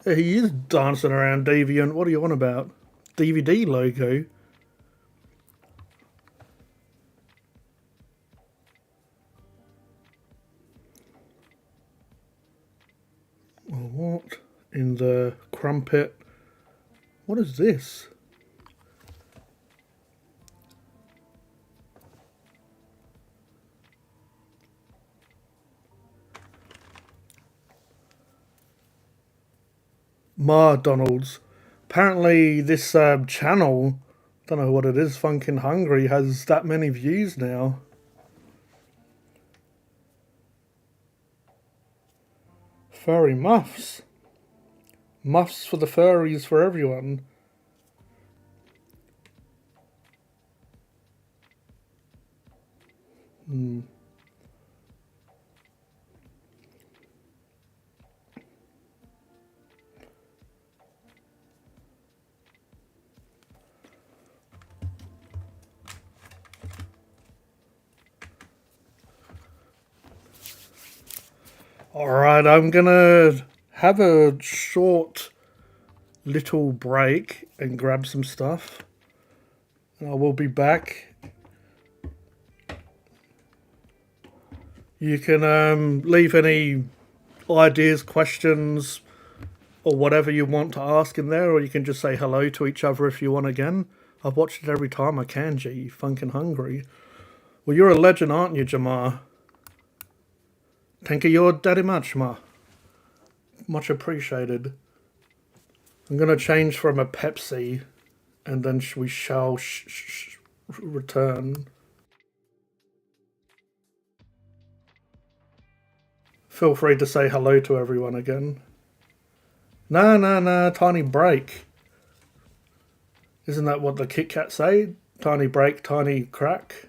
Yeah, he is dancing around Deviant. What are you on about? DVD logo? What in the crumpet? What is this? McDonald's. Apparently this channel, don't know what it is, Funkin' Hungry, has that many views now. Furry muffs. Muffs for the furries for everyone. Alright, I'm gonna have a short little break and grab some stuff. And I will be back. You can leave any ideas, questions, or whatever you want to ask in there, or you can just say hello to each other if you want again. I've watched it every time I can, G. Funkin' Hungry. Well, you're a legend, aren't you, Jamar? Thank you very much, ma. Much appreciated. I'm going to change from a Pepsi and then we shall return. Feel free to say hello to everyone again. Nah, tiny break. Isn't that what the Kit Kat say? Tiny break, tiny crack.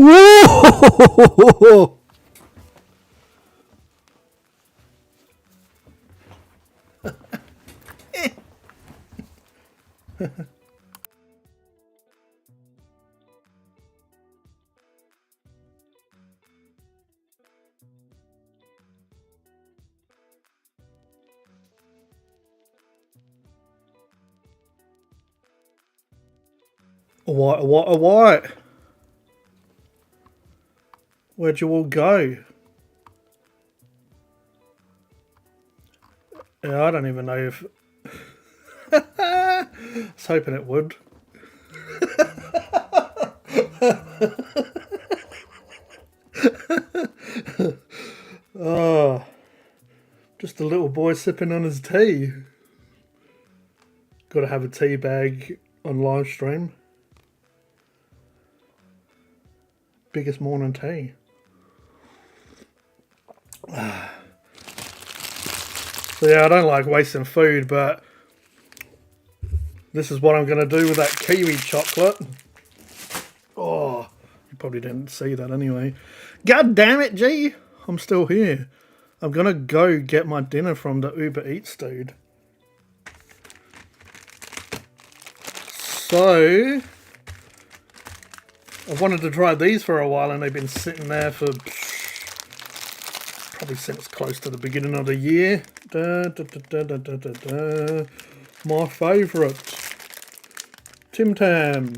Whoa! What? Where'd you all go? Yeah, I don't even know if... I was hoping it would. Oh, just a little boy sipping on his tea. Got to have a tea bag on live stream. Biggest morning tea. So yeah, I don't like wasting food, but this is what I'm going to do with that kiwi chocolate. Oh, you probably didn't see that anyway. God damn it, G! I'm still here. I'm going to go get my dinner from the Uber Eats dude. So, I wanted to try these for a while and they've been sitting there for probably since close to the beginning of the year. My favourite, Tim Tam.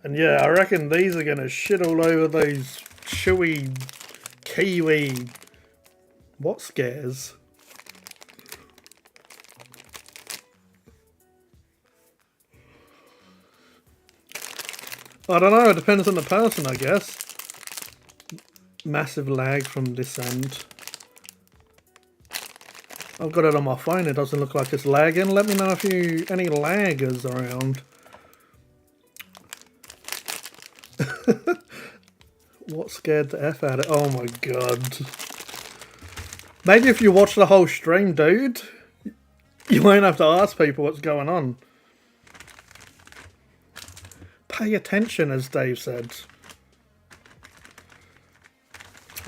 And yeah, I reckon these are going to shit all over those chewy kiwi what scares. I don't know, it depends on the person, I guess. Massive lag from this end. I've got it on my phone, it doesn't look like it's lagging. Let me know if any laggers around. What scared the F out of it? Oh my god. Maybe if you watch the whole stream, dude, you won't have to ask people what's going on. Pay attention, as Dave said.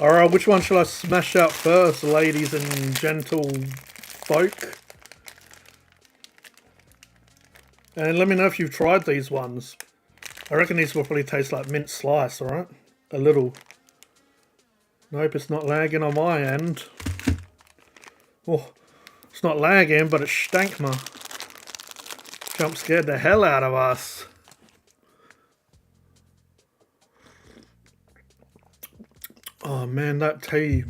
Alright, which one shall I smash out first, ladies and gentle folk? And let me know if you've tried these ones. I reckon these will probably taste like mint slice, alright? A little. Nope, it's not lagging on my end. Oh, it's not lagging, but it stank me. Jump scared the hell out of us. Oh man, that tea,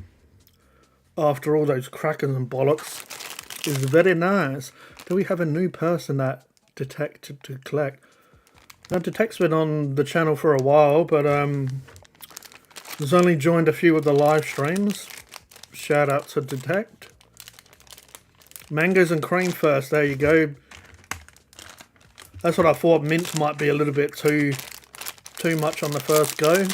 after all those crackers and bollocks, is very nice. Do we have a new person that detected to collect? Now, Detect's been on the channel for a while, but has only joined a few of the live streams. Shout out to Detect. Mangoes and cream first, there you go. That's what I thought, mint might be a little bit too much on the first go.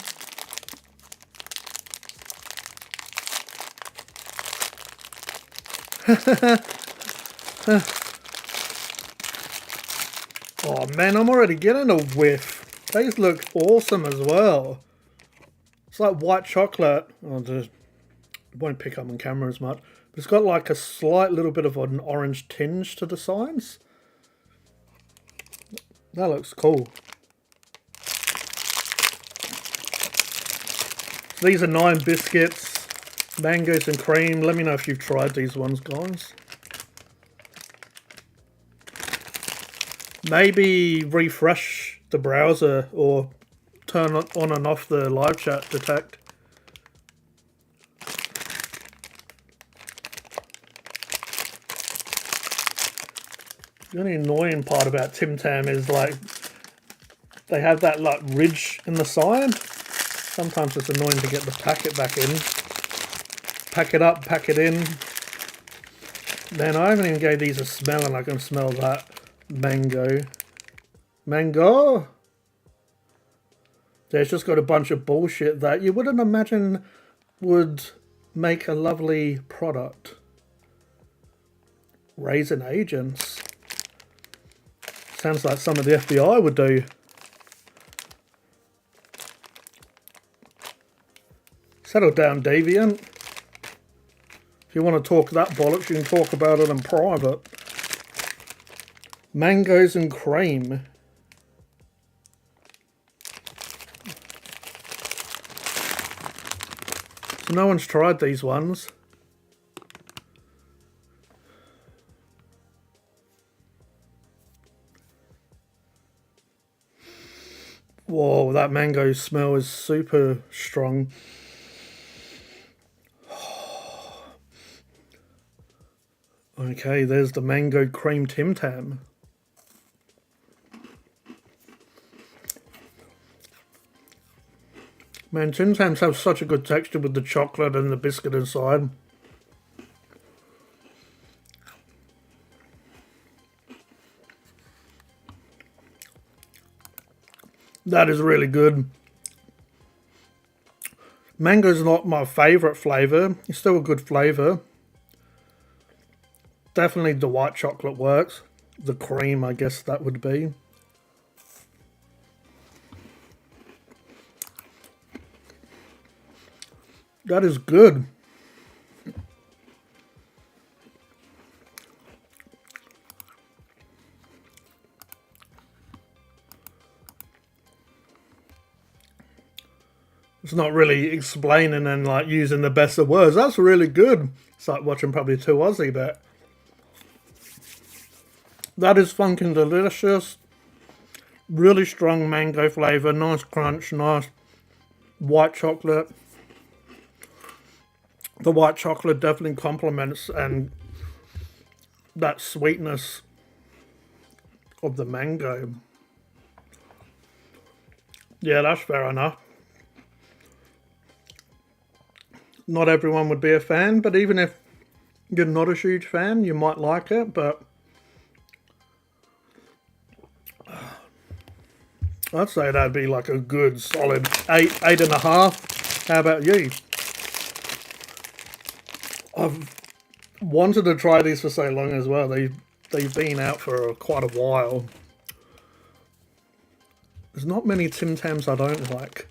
Oh man, I'm already getting a whiff. These look awesome as well. It's like white chocolate. Oh, it won't pick up on camera as much. But it's got like a slight little bit of an orange tinge to the sides. That looks cool. These are 9 biscuits. Mangoes and cream. Let me know if you've tried these ones, guys. Maybe refresh the browser or turn on and off the live chat Detect. The only annoying part about Tim Tam is like they have that like ridge in the side. Sometimes it's annoying to get the packet back in. Pack it up, pack it in. Man, I haven't even gave these a smell and I can smell that mango. Mango? There's just got a bunch of bullshit that you wouldn't imagine would make a lovely product. Raisin agents. Sounds like some of the FBI would do. Settle down, Deviant. If you want to talk that bollocks, you can talk about it in private. Mangoes and cream. So no one's tried these ones. Whoa, that mango smell is super strong. Okay, there's the mango cream Tim Tam. Man, Tim Tams have such a good texture with the chocolate and the biscuit inside. That is really good. Mango's not my favourite flavour. It's still a good flavour. Definitely the white chocolate works. The cream, I guess that would be. That is good. It's not really explaining and like using the best of words. That's really good. It's like watching probably two Aussie, but that is funkin' delicious. Really strong mango flavour, nice crunch, nice white chocolate. The white chocolate definitely complements and that sweetness of the mango. Yeah, that's fair enough. Not everyone would be a fan, but even if you're not a huge fan, you might like it, but I'd say that'd be like a good solid 8.5. How about you? I've wanted to try these for so long as well. They've been out for quite a while. There's not many Tim Tams I don't like.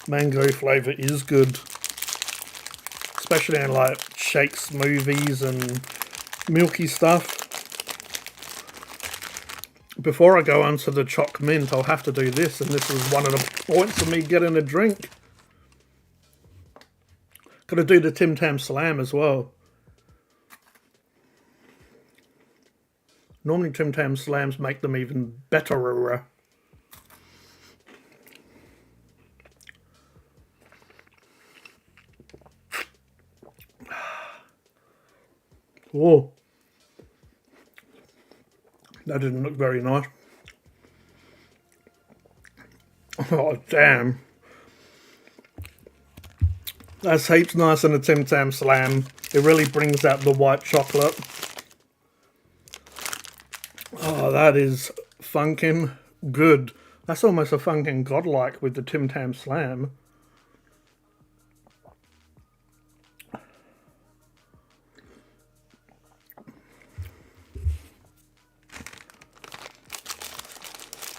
Mango flavour is good. Especially in like shake smoothies and milky stuff. Before I go on to the choc mint, I'll have to do this, and this is one of the points of me getting a drink. Gotta do the Tim Tam Slam as well. Normally Tim Tam Slams make them even better. Oh, that didn't look very nice. Oh, damn. That's heaps nice in a Tim Tam Slam. It really brings out the white chocolate. Oh, that is funkin' good. That's almost a funkin' godlike with the Tim Tam Slam.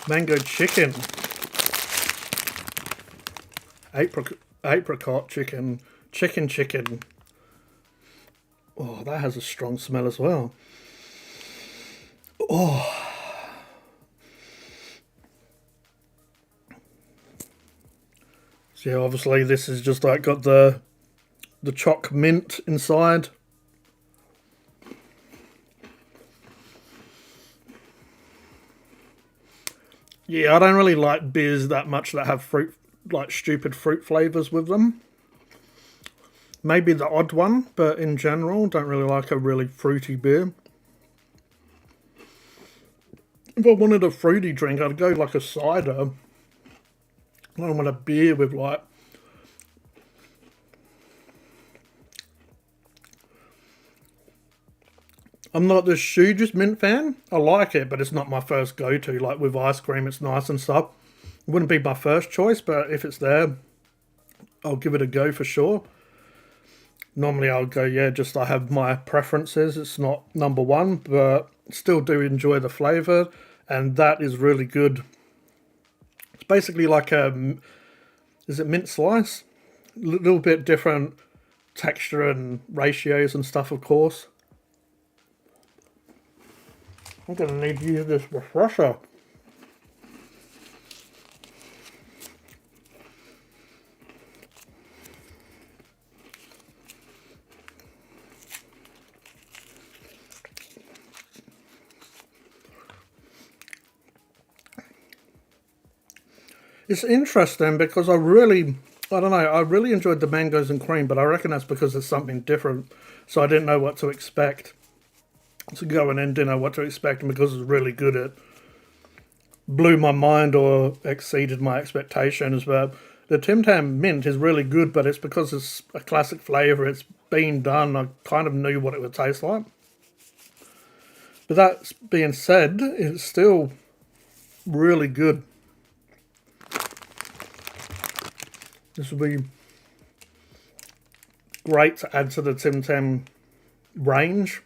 Mango chicken. Apricot chicken. Chicken. Oh, that has a strong smell as well. Oh. So yeah, obviously this is just like got the choc mint inside. Yeah, I don't really like beers that much that have fruit, like stupid fruit flavours with them. Maybe the odd one, but in general, don't really like a really fruity beer. If I wanted a fruity drink, I'd go like a cider. I don't want a beer with like... I'm not the hugest mint fan. I like it, but it's not my first go-to. Like with ice cream, it's nice and stuff. It wouldn't be my first choice, but if it's there, I'll give it a go for sure. Normally I'll go, yeah, just I have my preferences. It's not number one, but still do enjoy the flavour. And that is really good. It's basically like a is it mint slice? A little bit different texture and ratios and stuff, of course. I'm going to need to use this refresher. It's interesting because I don't know, I really enjoyed the mangoes and cream, but I reckon that's because it's something different. So I didn't know what to expect. So going in, didn't know what to expect, and because it was really good, it blew my mind or exceeded my expectations. But the Tim Tam mint is really good, but it's because it's a classic flavour. It's been done. I kind of knew what it would taste like. But that being said, it's still really good. This would be great to add to the Tim Tam range.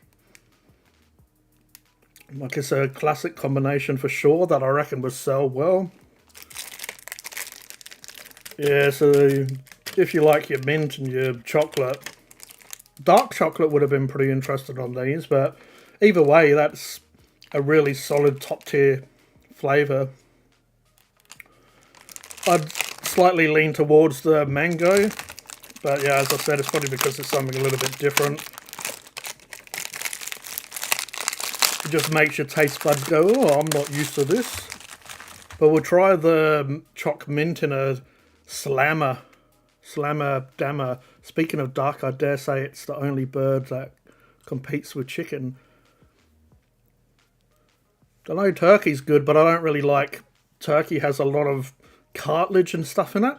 Like, it's a classic combination for sure that I reckon would sell well. Yeah, so if you like your mint and your chocolate, dark chocolate would have been pretty interested on these, but either way, that's a really solid top tier flavour. I'd slightly lean towards the mango, but yeah, as I said, it's probably because it's something a little bit different. It just makes your taste buds go, oh, I'm not used to this. But we'll try the choc mint in a slammer dammer. Speaking of duck, I dare say it's the only bird that competes with chicken. I know turkey's good, but I don't really like turkey. Has a lot of cartilage and stuff in it.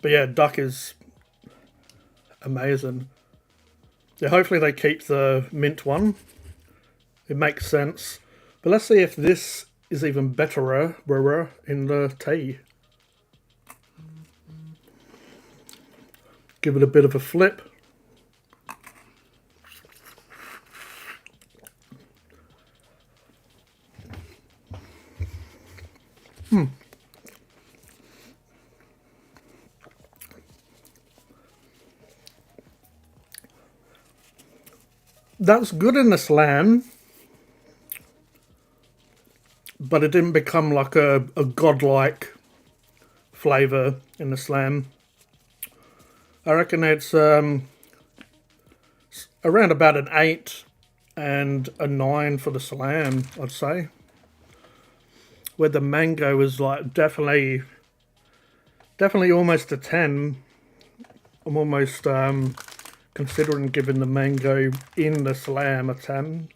But yeah, duck is amazing. Yeah, hopefully they keep the mint one. It makes sense. But let's see if this is even betterer in the tea. Give it a bit of a flip. That's good in the slam, but it didn't become like a godlike flavour in the slam. I reckon it's around about an 8 and a 9 for the slam, I'd say. Where the mango is like definitely almost a 10. I'm almost considering giving the mango in the slam a 10.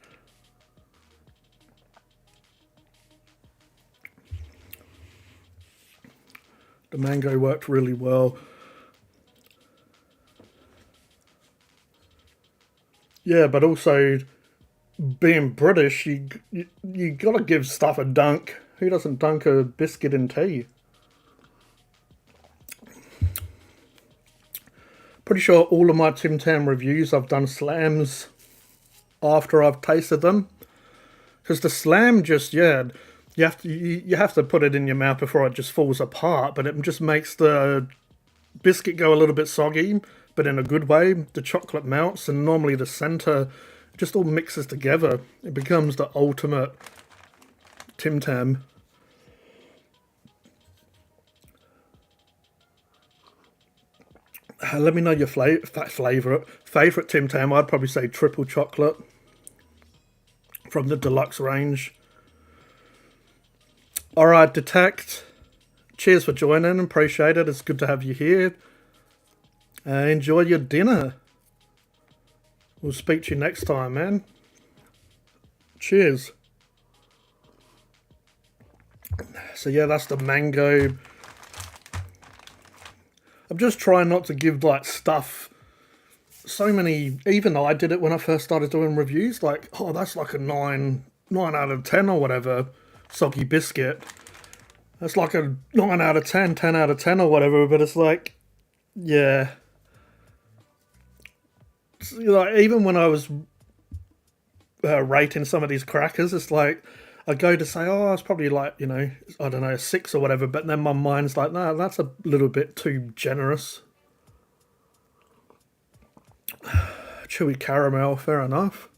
The mango worked really well. Yeah, but also being British, you gotta give stuff a dunk. Who doesn't dunk a biscuit in tea? Pretty sure all of my Tim Tam reviews I've done slams after I've tasted them, because the slam just, yeah, you have to put it in your mouth before it just falls apart, but it just makes the biscuit go a little bit soggy, but in a good way. The chocolate melts, and normally the centre just all mixes together. It becomes the ultimate Tim Tam. Let me know your favourite Tim Tam. I'd probably say triple chocolate from the deluxe range. Alright, Detect. Cheers for joining. Appreciate it. It's good to have you here. Enjoy your dinner. We'll speak to you next time, man. Cheers. So yeah, that's the mango. I'm just trying not to give like stuff so many. Even I did it when I first started doing reviews. Like, oh, that's like a 9 out of 10 or whatever. Soggy biscuit. That's like a 9 out of 10, 10 out of 10 or whatever. But it's like, yeah. Like, even when I was rating some of these crackers, it's like I go to say, oh, it's probably like, you know, I don't know, a 6 or whatever, but then my mind's like, no, that's a little bit too generous. Chewy caramel, fair enough.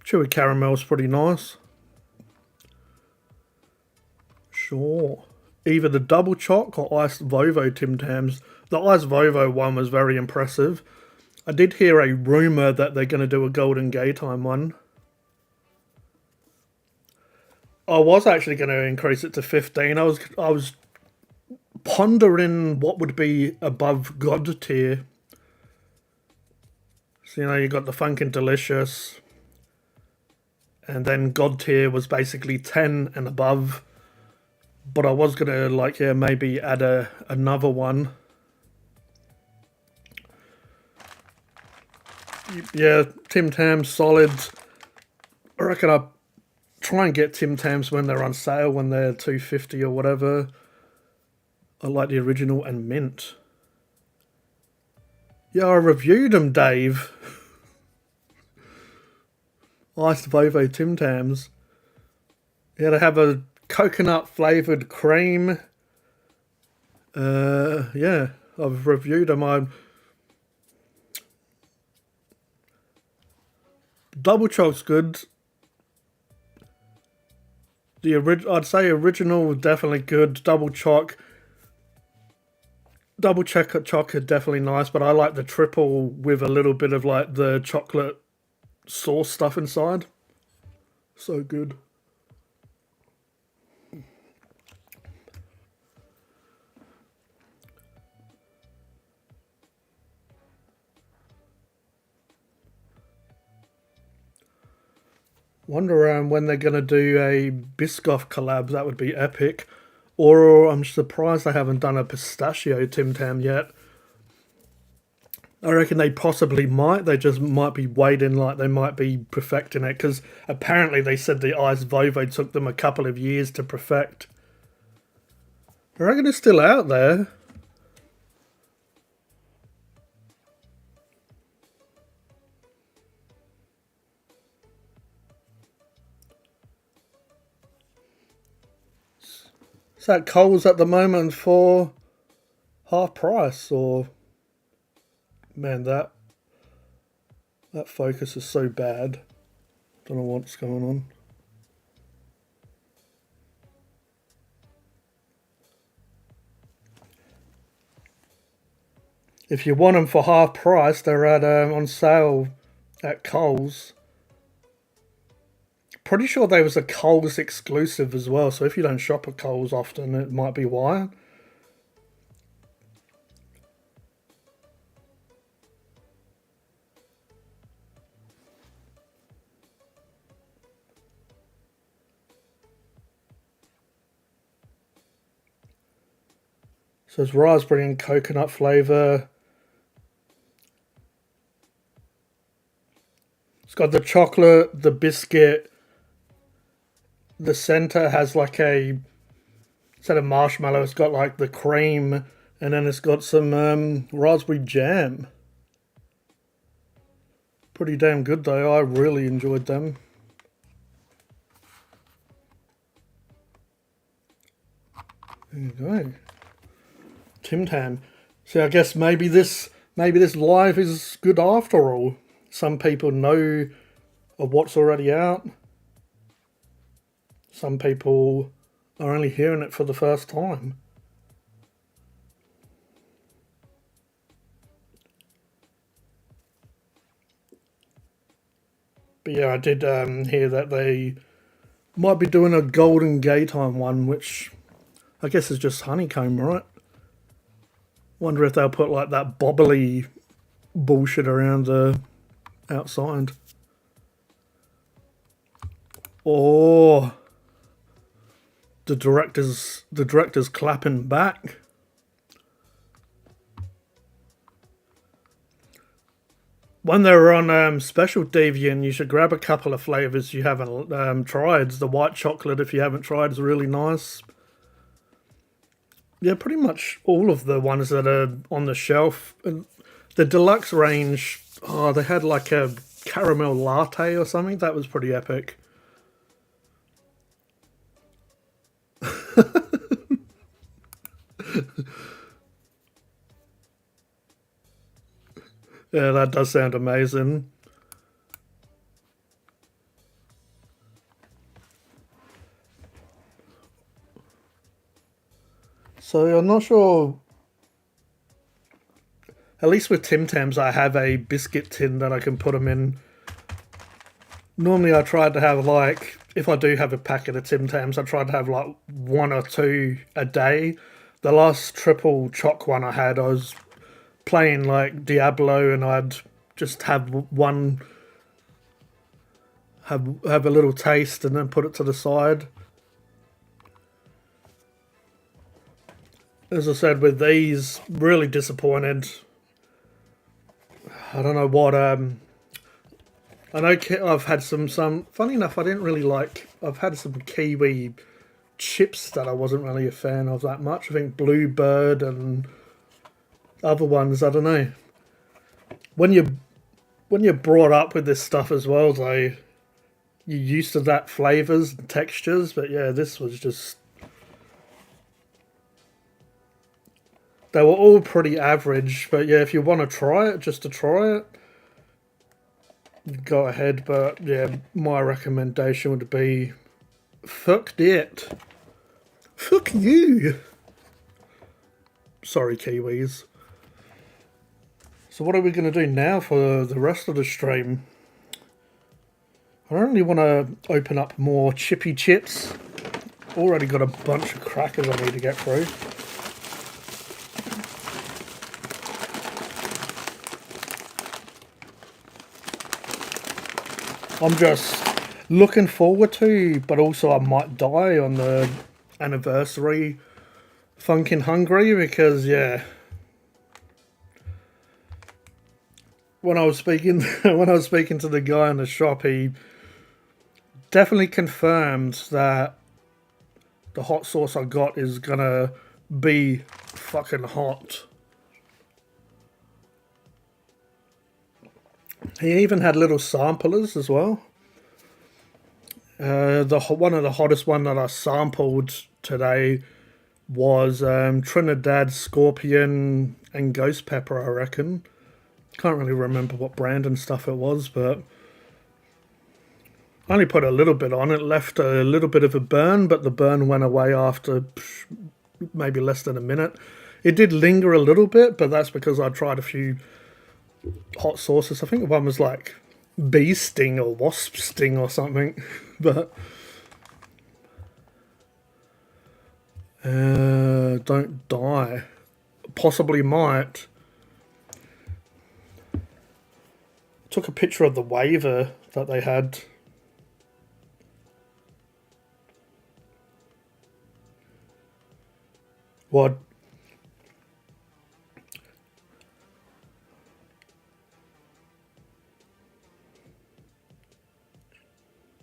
Chewy caramel's pretty nice. Sure. Either the double choc or iced Vovo Tim Tams. The iced Vovo one was very impressive. I did hear a rumour that they're going to do a Golden Gay Time one. I was actually going to increase it to 15. I was pondering what would be above God tier. So, you know, you got the Funkin' Delicious, and then God tier was basically 10 and above. But I was gonna like, yeah, maybe add another one. Yeah, Tim Tams solid. I reckon I'll try and get Tim Tams when they're on sale, when they're $2.50 or whatever. I like the original and mint. Yeah, I reviewed them, Dave. Iced Vovo Tim Tams. Yeah, they have a coconut flavoured cream. Yeah, I've reviewed them. I'm double choc's good. I'd say original definitely good. Double choc are definitely nice, but I like the triple with a little bit of like the chocolate sauce stuff inside. So good. Wonder when they're going to do a Biscoff collab. That would be epic. Or I'm surprised they haven't done a pistachio Tim Tam yet. I reckon they possibly might. They just might be waiting, like they might be perfecting it. Because apparently they said the Ice Vovo took them a couple of years to perfect. I reckon it's still out there. Is that Coles at the moment for half price? Or man, that focus is so bad. Don't know what's going on. If you want them for half price, they're at on sale at Coles. Pretty sure they was a Coles exclusive as well, so if you don't shop at Coles often, it might be why. So it's raspberry and coconut flavour. It's got the chocolate, the biscuit. The centre has like instead of marshmallow, it's got like the cream, and then it's got some raspberry jam. Pretty damn good though. I really enjoyed them. There you go. Tim Tam. So I guess maybe this live is good after all. Some people know of what's already out. Some people are only hearing it for the first time. But yeah, I did hear that they might be doing a Golden Gay Time one, which I guess is just honeycomb, right? Wonder if they'll put like that bobbly bullshit around the outside. Or the director's clapping back. When they're on special Deviant, you should grab a couple of flavours you haven't tried. The white chocolate, if you haven't tried, is really nice. Yeah, pretty much all of the ones that are on the shelf. The deluxe range, oh, they had like a caramel latte or something. That was pretty epic. Yeah, that does sound amazing. So I'm not sure. At least with Tim Tams, I have a biscuit tin that I can put them in. Normally, I try to have like, if I do have a packet of Tim Tams, I try to have like 1 or 2 a day. The last triple choc one I had, I was playing like Diablo, and I'd just have one, have a little taste, and then put it to the side. As I said, with these, really disappointed. I don't know what. I know I've had some. Funny enough, I didn't really like. I've had some kiwi chips that I wasn't really a fan of that much. I think Bluebird and other ones. I don't know. When you're brought up with this stuff as well, though, you're used to that flavors and textures. But yeah, this was just. They were all pretty average, but yeah, if you want to try it, just to try it, go ahead. But yeah, my recommendation would be fuck it. Fuck you. Sorry, Kiwis. So what are we going to do now for the rest of the stream? I don't really want to open up more chippy chips. Already got a bunch of crackers I need to get through. I'm just looking forward to, but also I might die on the anniversary Funkin' Hungry, because yeah, when I was speaking to the guy in the shop, he definitely confirmed that the hot sauce I got is gonna be fucking hot. He even had little samplers as well. One of the hottest one that I sampled today was Trinidad Scorpion and Ghost Pepper, I reckon. Can't really remember what brand and stuff it was, but I only put a little bit on it. Left a little bit of a burn, but the burn went away after maybe less than a minute. It did linger a little bit, but that's because I tried a few hot sauces. I think one was like bee sting or wasp sting or something, but don't die. Possibly might. Took a picture of the waiver that they had. What?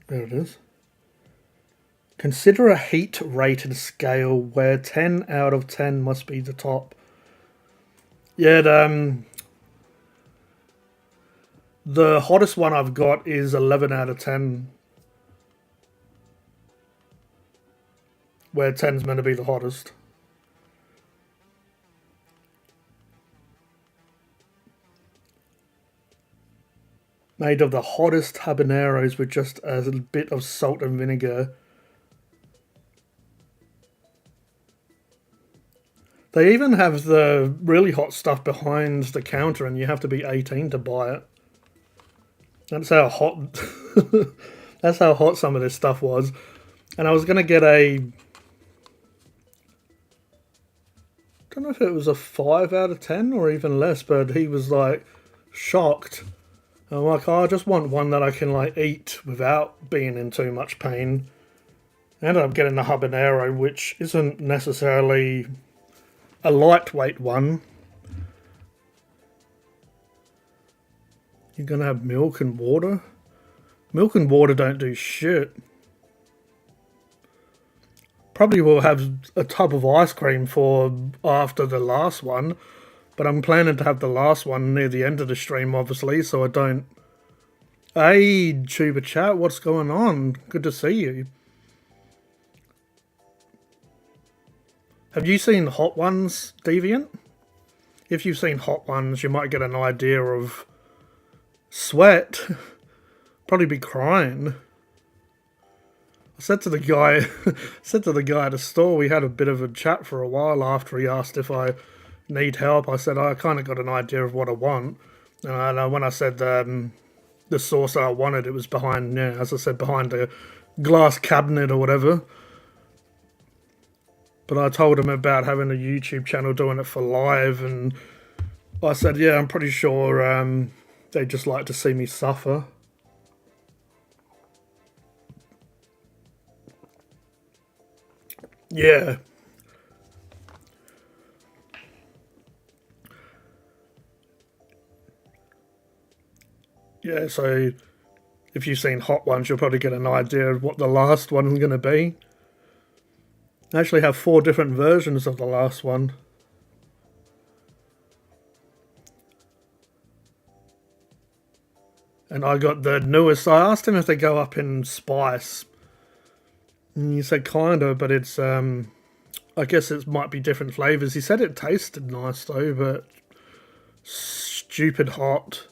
There it is. Consider a heat rated scale where 10 out of 10 must be the top. Yeah, the hottest one I've got is 11 out of 10. Where 10's meant to be the hottest. Made of the hottest habaneros with just a bit of salt and vinegar. They even have the really hot stuff behind the counter, and you have to be 18 to buy it. That's how hot. That's how hot some of this stuff was. And I was gonna get a. I don't know if it was a 5 out of 10 or even less, but he was like shocked. I'm like, oh, I just want one that I can like eat without being in too much pain. I ended up getting the habanero, which isn't necessarily a lightweight one. You're gonna have milk and water? Milk and water don't do shit. Probably will have a tub of ice cream for after the last one, but I'm planning to have the last one near the end of the stream, obviously, so I don't. Hey, Tuba Chat, what's going on? Good to see you. Have you seen Hot Ones, Deviant? if you've seen hot ones, you might get an idea of sweat. Probably be crying. I said to the guy, at the store, we had a bit of a chat for a while after he asked if I need help. I said I kind of got an idea of what I want, and when I said the sauce that I wanted, it was behind, yeah, as I said, behind a glass cabinet or whatever. But I told him about having a YouTube channel, doing it for live, and I said, yeah, I'm pretty sure they just like to see me suffer. Yeah. Yeah, so if you've seen hot ones, you'll probably get an idea of what the last one's going to be. I actually have 4 different versions of the last one. And I got the newest. I asked him if they go up in spice. And he said kinda, but it's I guess it might be different flavours. He said it tasted nice though, but stupid hot.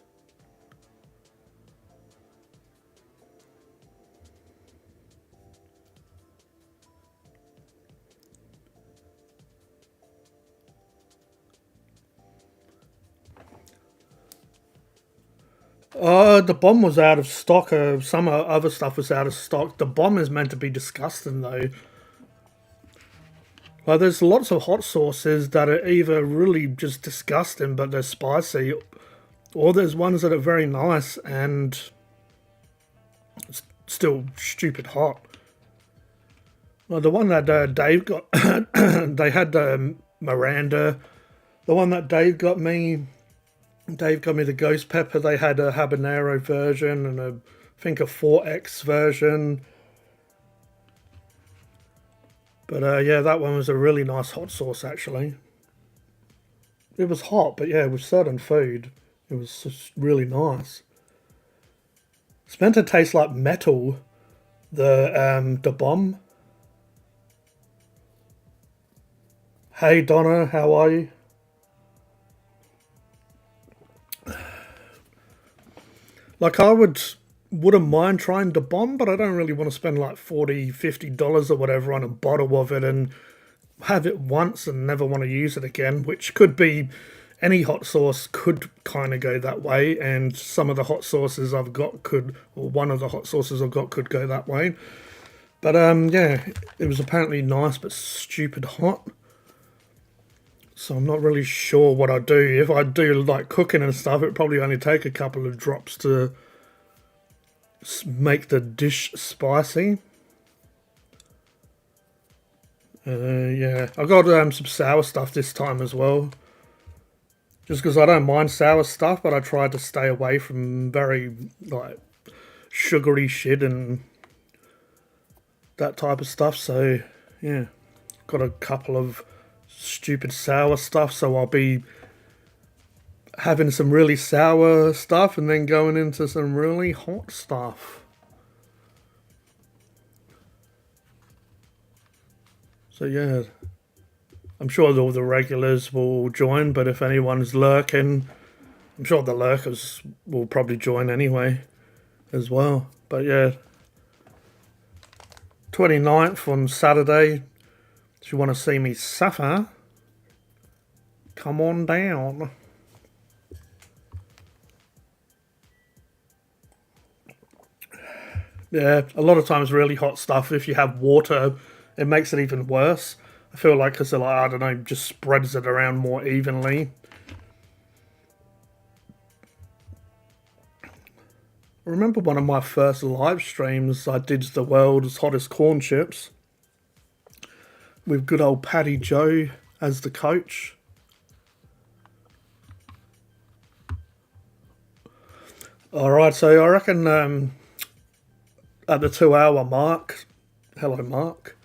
The bomb was out of stock. Some other stuff was out of stock. The bomb is meant to be disgusting though. Like, there's lots of hot sauces that are either really just disgusting but they're spicy, or there's ones that are very nice and still stupid hot. Well, the one that Dave got, they had Miranda. The one that Dave got me the ghost pepper. They had a habanero version and I think a 4X version. But yeah, that one was a really nice hot sauce actually. It was hot, but yeah, with certain food, it was just really nice. It's meant to taste like metal, the bomb. Hey Donna, how are you? Like, I wouldn't mind trying the bomb, but I don't really want to spend like $40, $50 or whatever on a bottle of it and have it once and never want to use it again, which could be any hot sauce could kind of go that way, and some of the hot sauces I've got could, or one of the hot sauces I've got could go that way. But yeah, it was apparently nice but stupid hot. So I'm not really sure what I do. If I do like cooking and stuff, it probably only take a couple of drops to make the dish spicy. Yeah, I got some sour stuff this time as well. Just because I don't mind sour stuff, but I tried to stay away from very like sugary shit and that type of stuff. So yeah, got a couple of stupid sour stuff, so I'll be having some really sour stuff and then going into some really hot stuff. So yeah, I'm sure all the regulars will join, but if anyone's lurking, I'm sure the lurkers will probably join anyway as well. But yeah, 29th on Saturday. If you want to see me suffer, come on down. Yeah, a lot of times really hot stuff, if you have water, it makes it even worse. I feel like, because like, I don't know, just spreads it around more evenly. I remember one of my first live streams, I did the world's hottest corn chips with good old Paddy Joe as the coach. Alright, so I reckon at the 2-hour mark, hello Mark,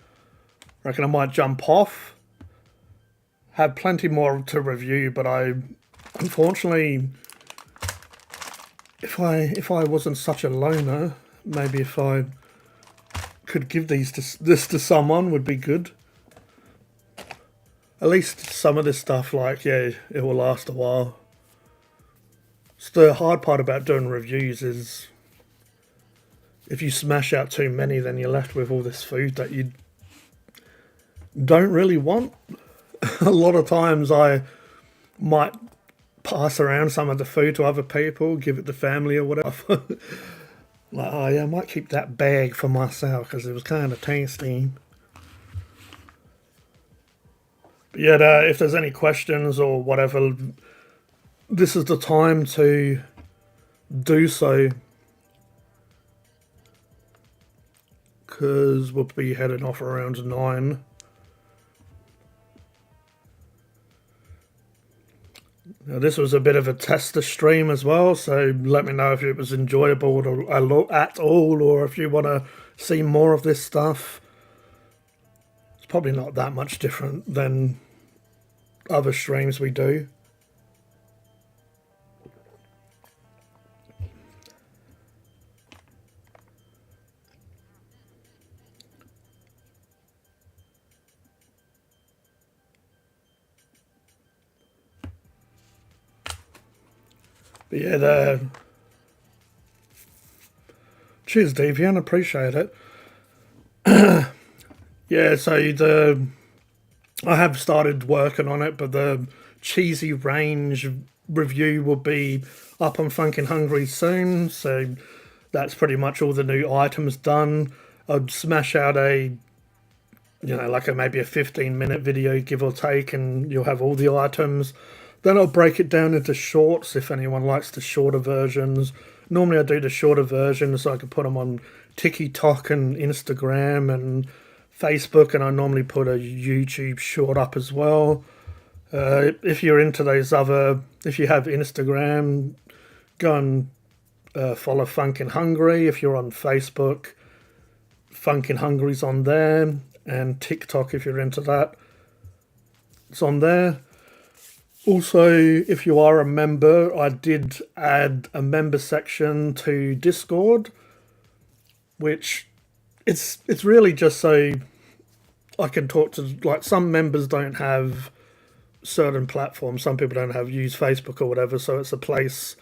I reckon I might jump off. Have plenty more to review, but I, unfortunately, if I wasn't such a loner, maybe if I could give this to someone would be good. at least some of this stuff, like, yeah, it will last a while. So the hard part about doing reviews is if you smash out too many, then you're left with all this food that you don't really want. A lot of times I might pass around some of the food to other people, give it to family or whatever. Like, oh yeah, I might keep that bag for myself because it was kind of tasty. But yeah, if there's any questions or whatever, this is the time to do so. Because we'll be heading off around 9. Now, this was a bit of a tester stream as well, so let me know if it was enjoyable at all, or if you want to see more of this stuff. It's probably not that much different than other streams we do. But yeah, cheers, Devian, appreciate it. Yeah, so I have started working on it, but the cheesy range review will be up on Funkin' Hungry soon, so that's pretty much all the new items done. I'd smash out maybe a 15-minute video, give or take, and you'll have all the items. Then I'll break it down into shorts if anyone likes the shorter versions. Normally I do the shorter versions so I can put them on TikTok and Instagram and Facebook, and I normally put a YouTube short up as well. If you're into if you have Instagram, go and follow Funkin' Hungry. If you're on Facebook, Funkin' Hungry's on there, and TikTok if you're into that, it's on there. Also, if you are a member, I did add a member section to Discord, which it's really just so I can talk to, like, some members don't have certain platforms, some people don't use Facebook or whatever, so it's a place.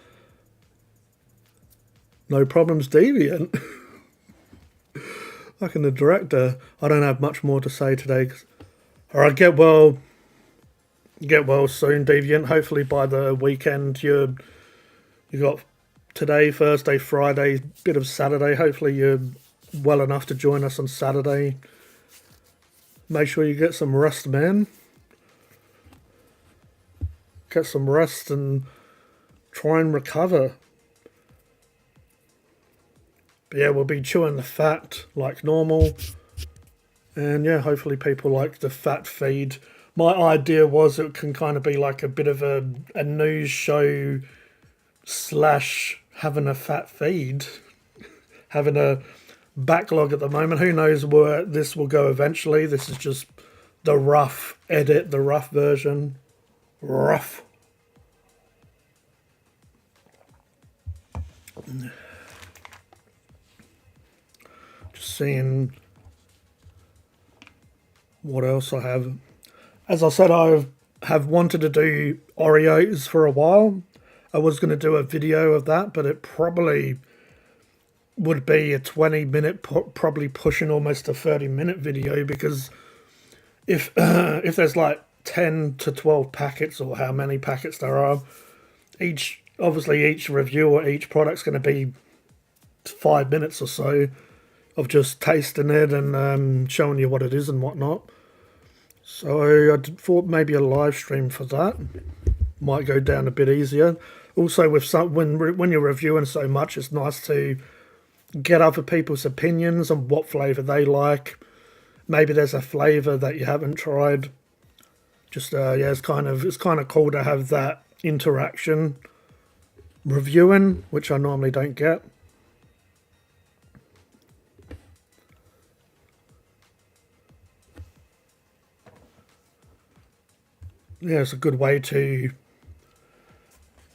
No problems, Deviant. Like in the director, I don't have much more to say today. Alright, get well soon, Deviant. Hopefully by the weekend you got today, Thursday, Friday, bit of Saturday. Hopefully you're well enough to join us on Saturday. Make sure you get some rest, man. Get some rest and try and recover. But yeah, we'll be chewing the fat like normal. And yeah, hopefully people like the fat feed. My idea was it can kind of be like a bit of a news show / having a fat feed. Having a backlog at the moment. Who knows where this will go eventually. This is just the rough edit, the rough version. Rough. Just seeing what else I have. As I said, I have wanted to do Oreos for a while. I was going to do a video of that, but it probably would be a 20-minute, probably pushing almost a 30-minute video, because if there's like 10 to 12 packets, or how many packets there are, each review or each product's going to be 5 minutes or so of just tasting it and showing you what it is and whatnot. So I thought maybe a live stream for that might go down a bit easier. Also, with when you're reviewing so much, it's nice to get other people's opinions on what flavour they like. Maybe there's a flavour that you haven't tried. Just yeah, it's kind of cool to have that interaction reviewing, which I normally don't get. Yeah, it's a good way to,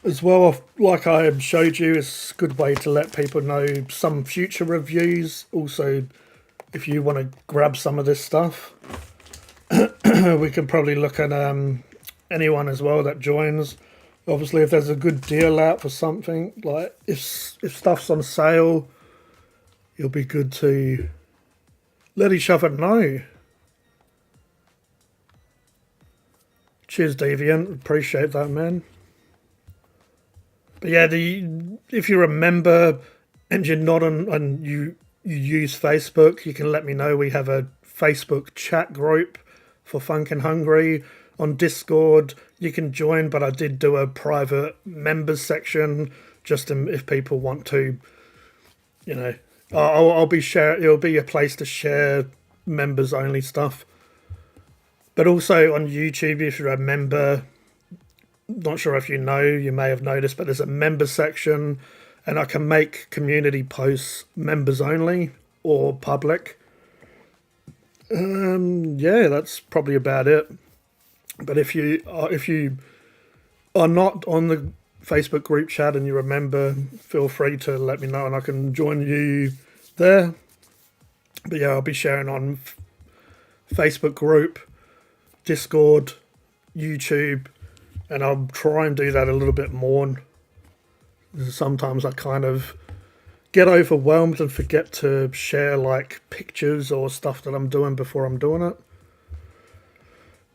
as well, like I showed you, it's a good way to let people know some future reviews. Also, if you want to grab some of this stuff. we can probably look at anyone as well that joins. Obviously, if there's a good deal out for something, like if stuff's on sale, it'll be good to let each other know. Cheers, Deviant. Appreciate that, man. But yeah, if you remember and you're not on and you use Facebook, you can let me know. We have a Facebook chat group for Funkin' Hungry. On Discord, you can join, but I did do a private members section just if people want to, you know. I'll be share. It'll be a place to share members only stuff. But also on YouTube, if you're a member, not sure if you know, you may have noticed, but there's a member section, and I can make community posts members only or public. Yeah, that's probably about it. But if you are not on the Facebook group chat and you remember, feel free to let me know and I can join you there. But yeah, I'll be sharing on Facebook group, Discord, YouTube, and I'll try and do that a little bit more. Sometimes I kind of get overwhelmed and forget to share like pictures or stuff that I'm doing before I'm doing it.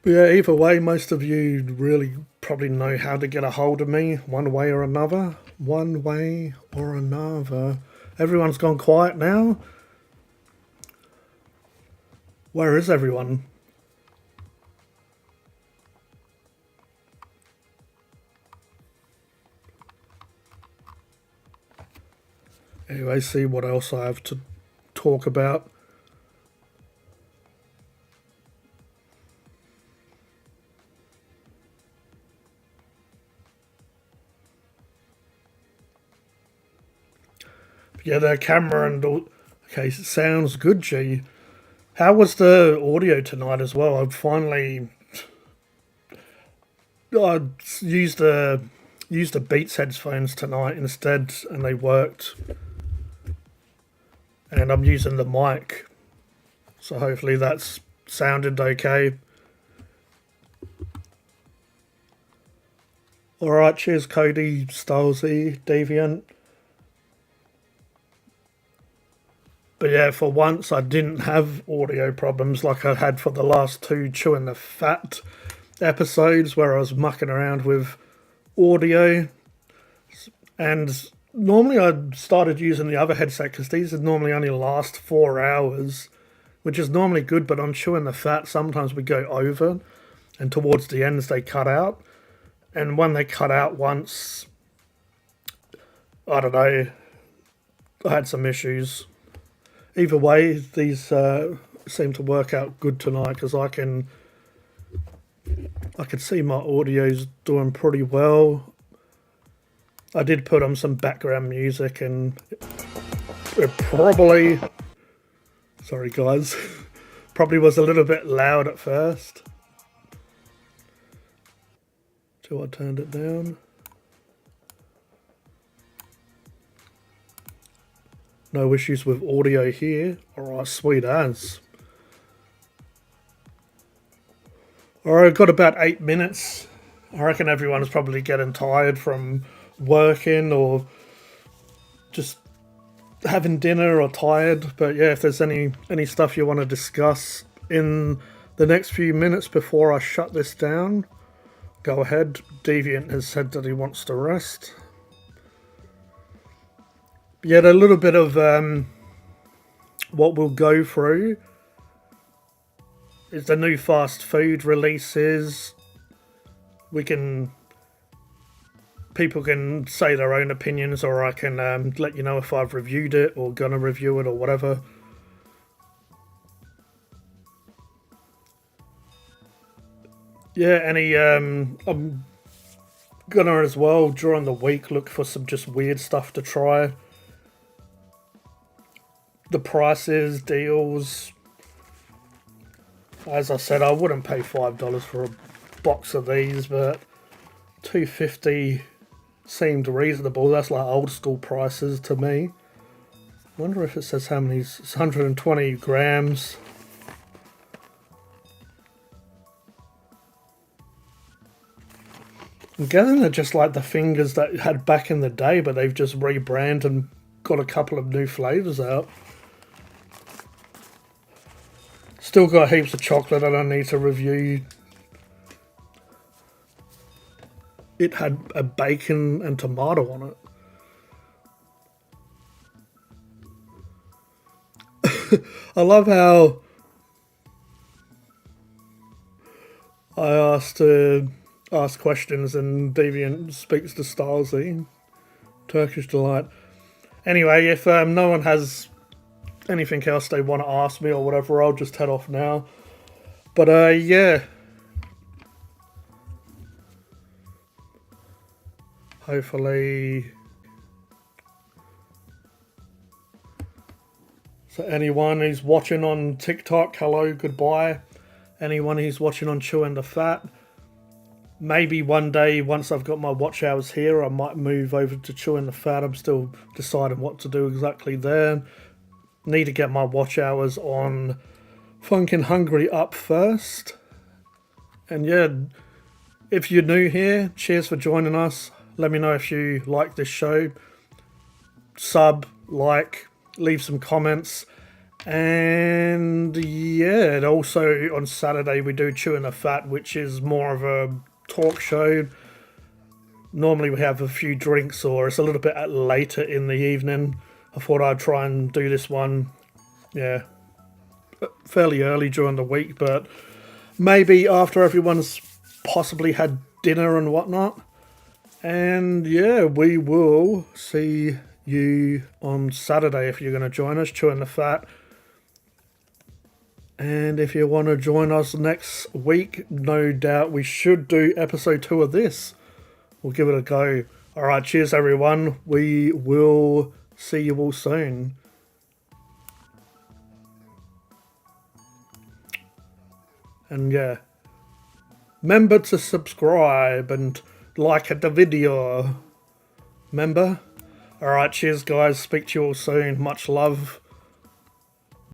But yeah, either way, most of you really probably know how to get a hold of me one way or another. One way or another. Everyone's gone quiet now. Where is everyone? Anyway, see what else I have to talk about. Yeah, the camera and all. Okay, sounds good, G. How was the audio tonight as well? I've finally used the Beats headphones tonight instead, and they worked. And I'm using the mic, so hopefully that's sounded okay. Alright, cheers Cody, Stylesy, Deviant. But yeah, for once I didn't have audio problems like I had for the last two Chewing the Fat episodes where I was mucking around with audio. And normally I started using the other headset because these normally only last 4 hours, which is normally good, but on Chewing the Fat sometimes we go over and towards the ends they cut out. And when they cut out once, I don't know, I had some issues. Either way, these seem to work out good tonight because I can see my audio's doing pretty well. I did put on some background music and it probably, sorry guys, probably was a little bit loud at first. Till I turned it down. No issues with audio here. Alright, sweet as. Alright, I've got about 8 minutes. I reckon everyone's probably getting tired from working or just having dinner or tired. But yeah, if there's any stuff you want to discuss in the next few minutes before I shut this down, go ahead. Deviant has said that he wants to rest. Yeah, a little bit of what we'll go through is the new fast food releases. People can say their own opinions, or I can let you know if I've reviewed it or gonna review it or whatever. Yeah, I'm gonna as well during the week look for some just weird stuff to try. The prices, deals. As I said, I wouldn't pay $5 for a box of these, but $2.50 seemed reasonable. That's like old school prices to me. Wonder if it says how many. It's 120 grams. I'm guessing they're just like the fingers that you had back in the day, but they've just rebranded and got a couple of new flavours out. Still got heaps of chocolate I don't need to review. It had a bacon and tomato on it. I love how I ask questions and Deviant speaks to Stalsy. Turkish Delight. Anyway, if no one has anything else they want to ask me or whatever, I'll just head off now. But yeah. Hopefully. So anyone who's watching on TikTok, hello, goodbye. Anyone who's watching on Chewing the Fat, maybe one day, once I've got my watch hours here, I might move over to Chewing the Fat. I'm still deciding what to do exactly there. Need to get my watch hours on Funkin' Hungry up first. And yeah, if you're new here, cheers for joining us. Let me know if you like this show. Sub, like, leave some comments. And yeah, and also on Saturday we do Chewing the Fat, which is more of a talk show. Normally we have a few drinks, or it's a little bit later in the evening. I thought I'd try and do this one, yeah, fairly early during the week, but maybe after everyone's possibly had dinner and whatnot. And yeah, we will see you on Saturday if you're going to join us, Chewing the Fat. And if you want to join us next week, no doubt we should do episode 2 of this. We'll give it a go. Alright, cheers everyone. We will see you all soon. And yeah, remember to subscribe and like the video. Remember? Alright, cheers guys. Speak to you all soon. Much love.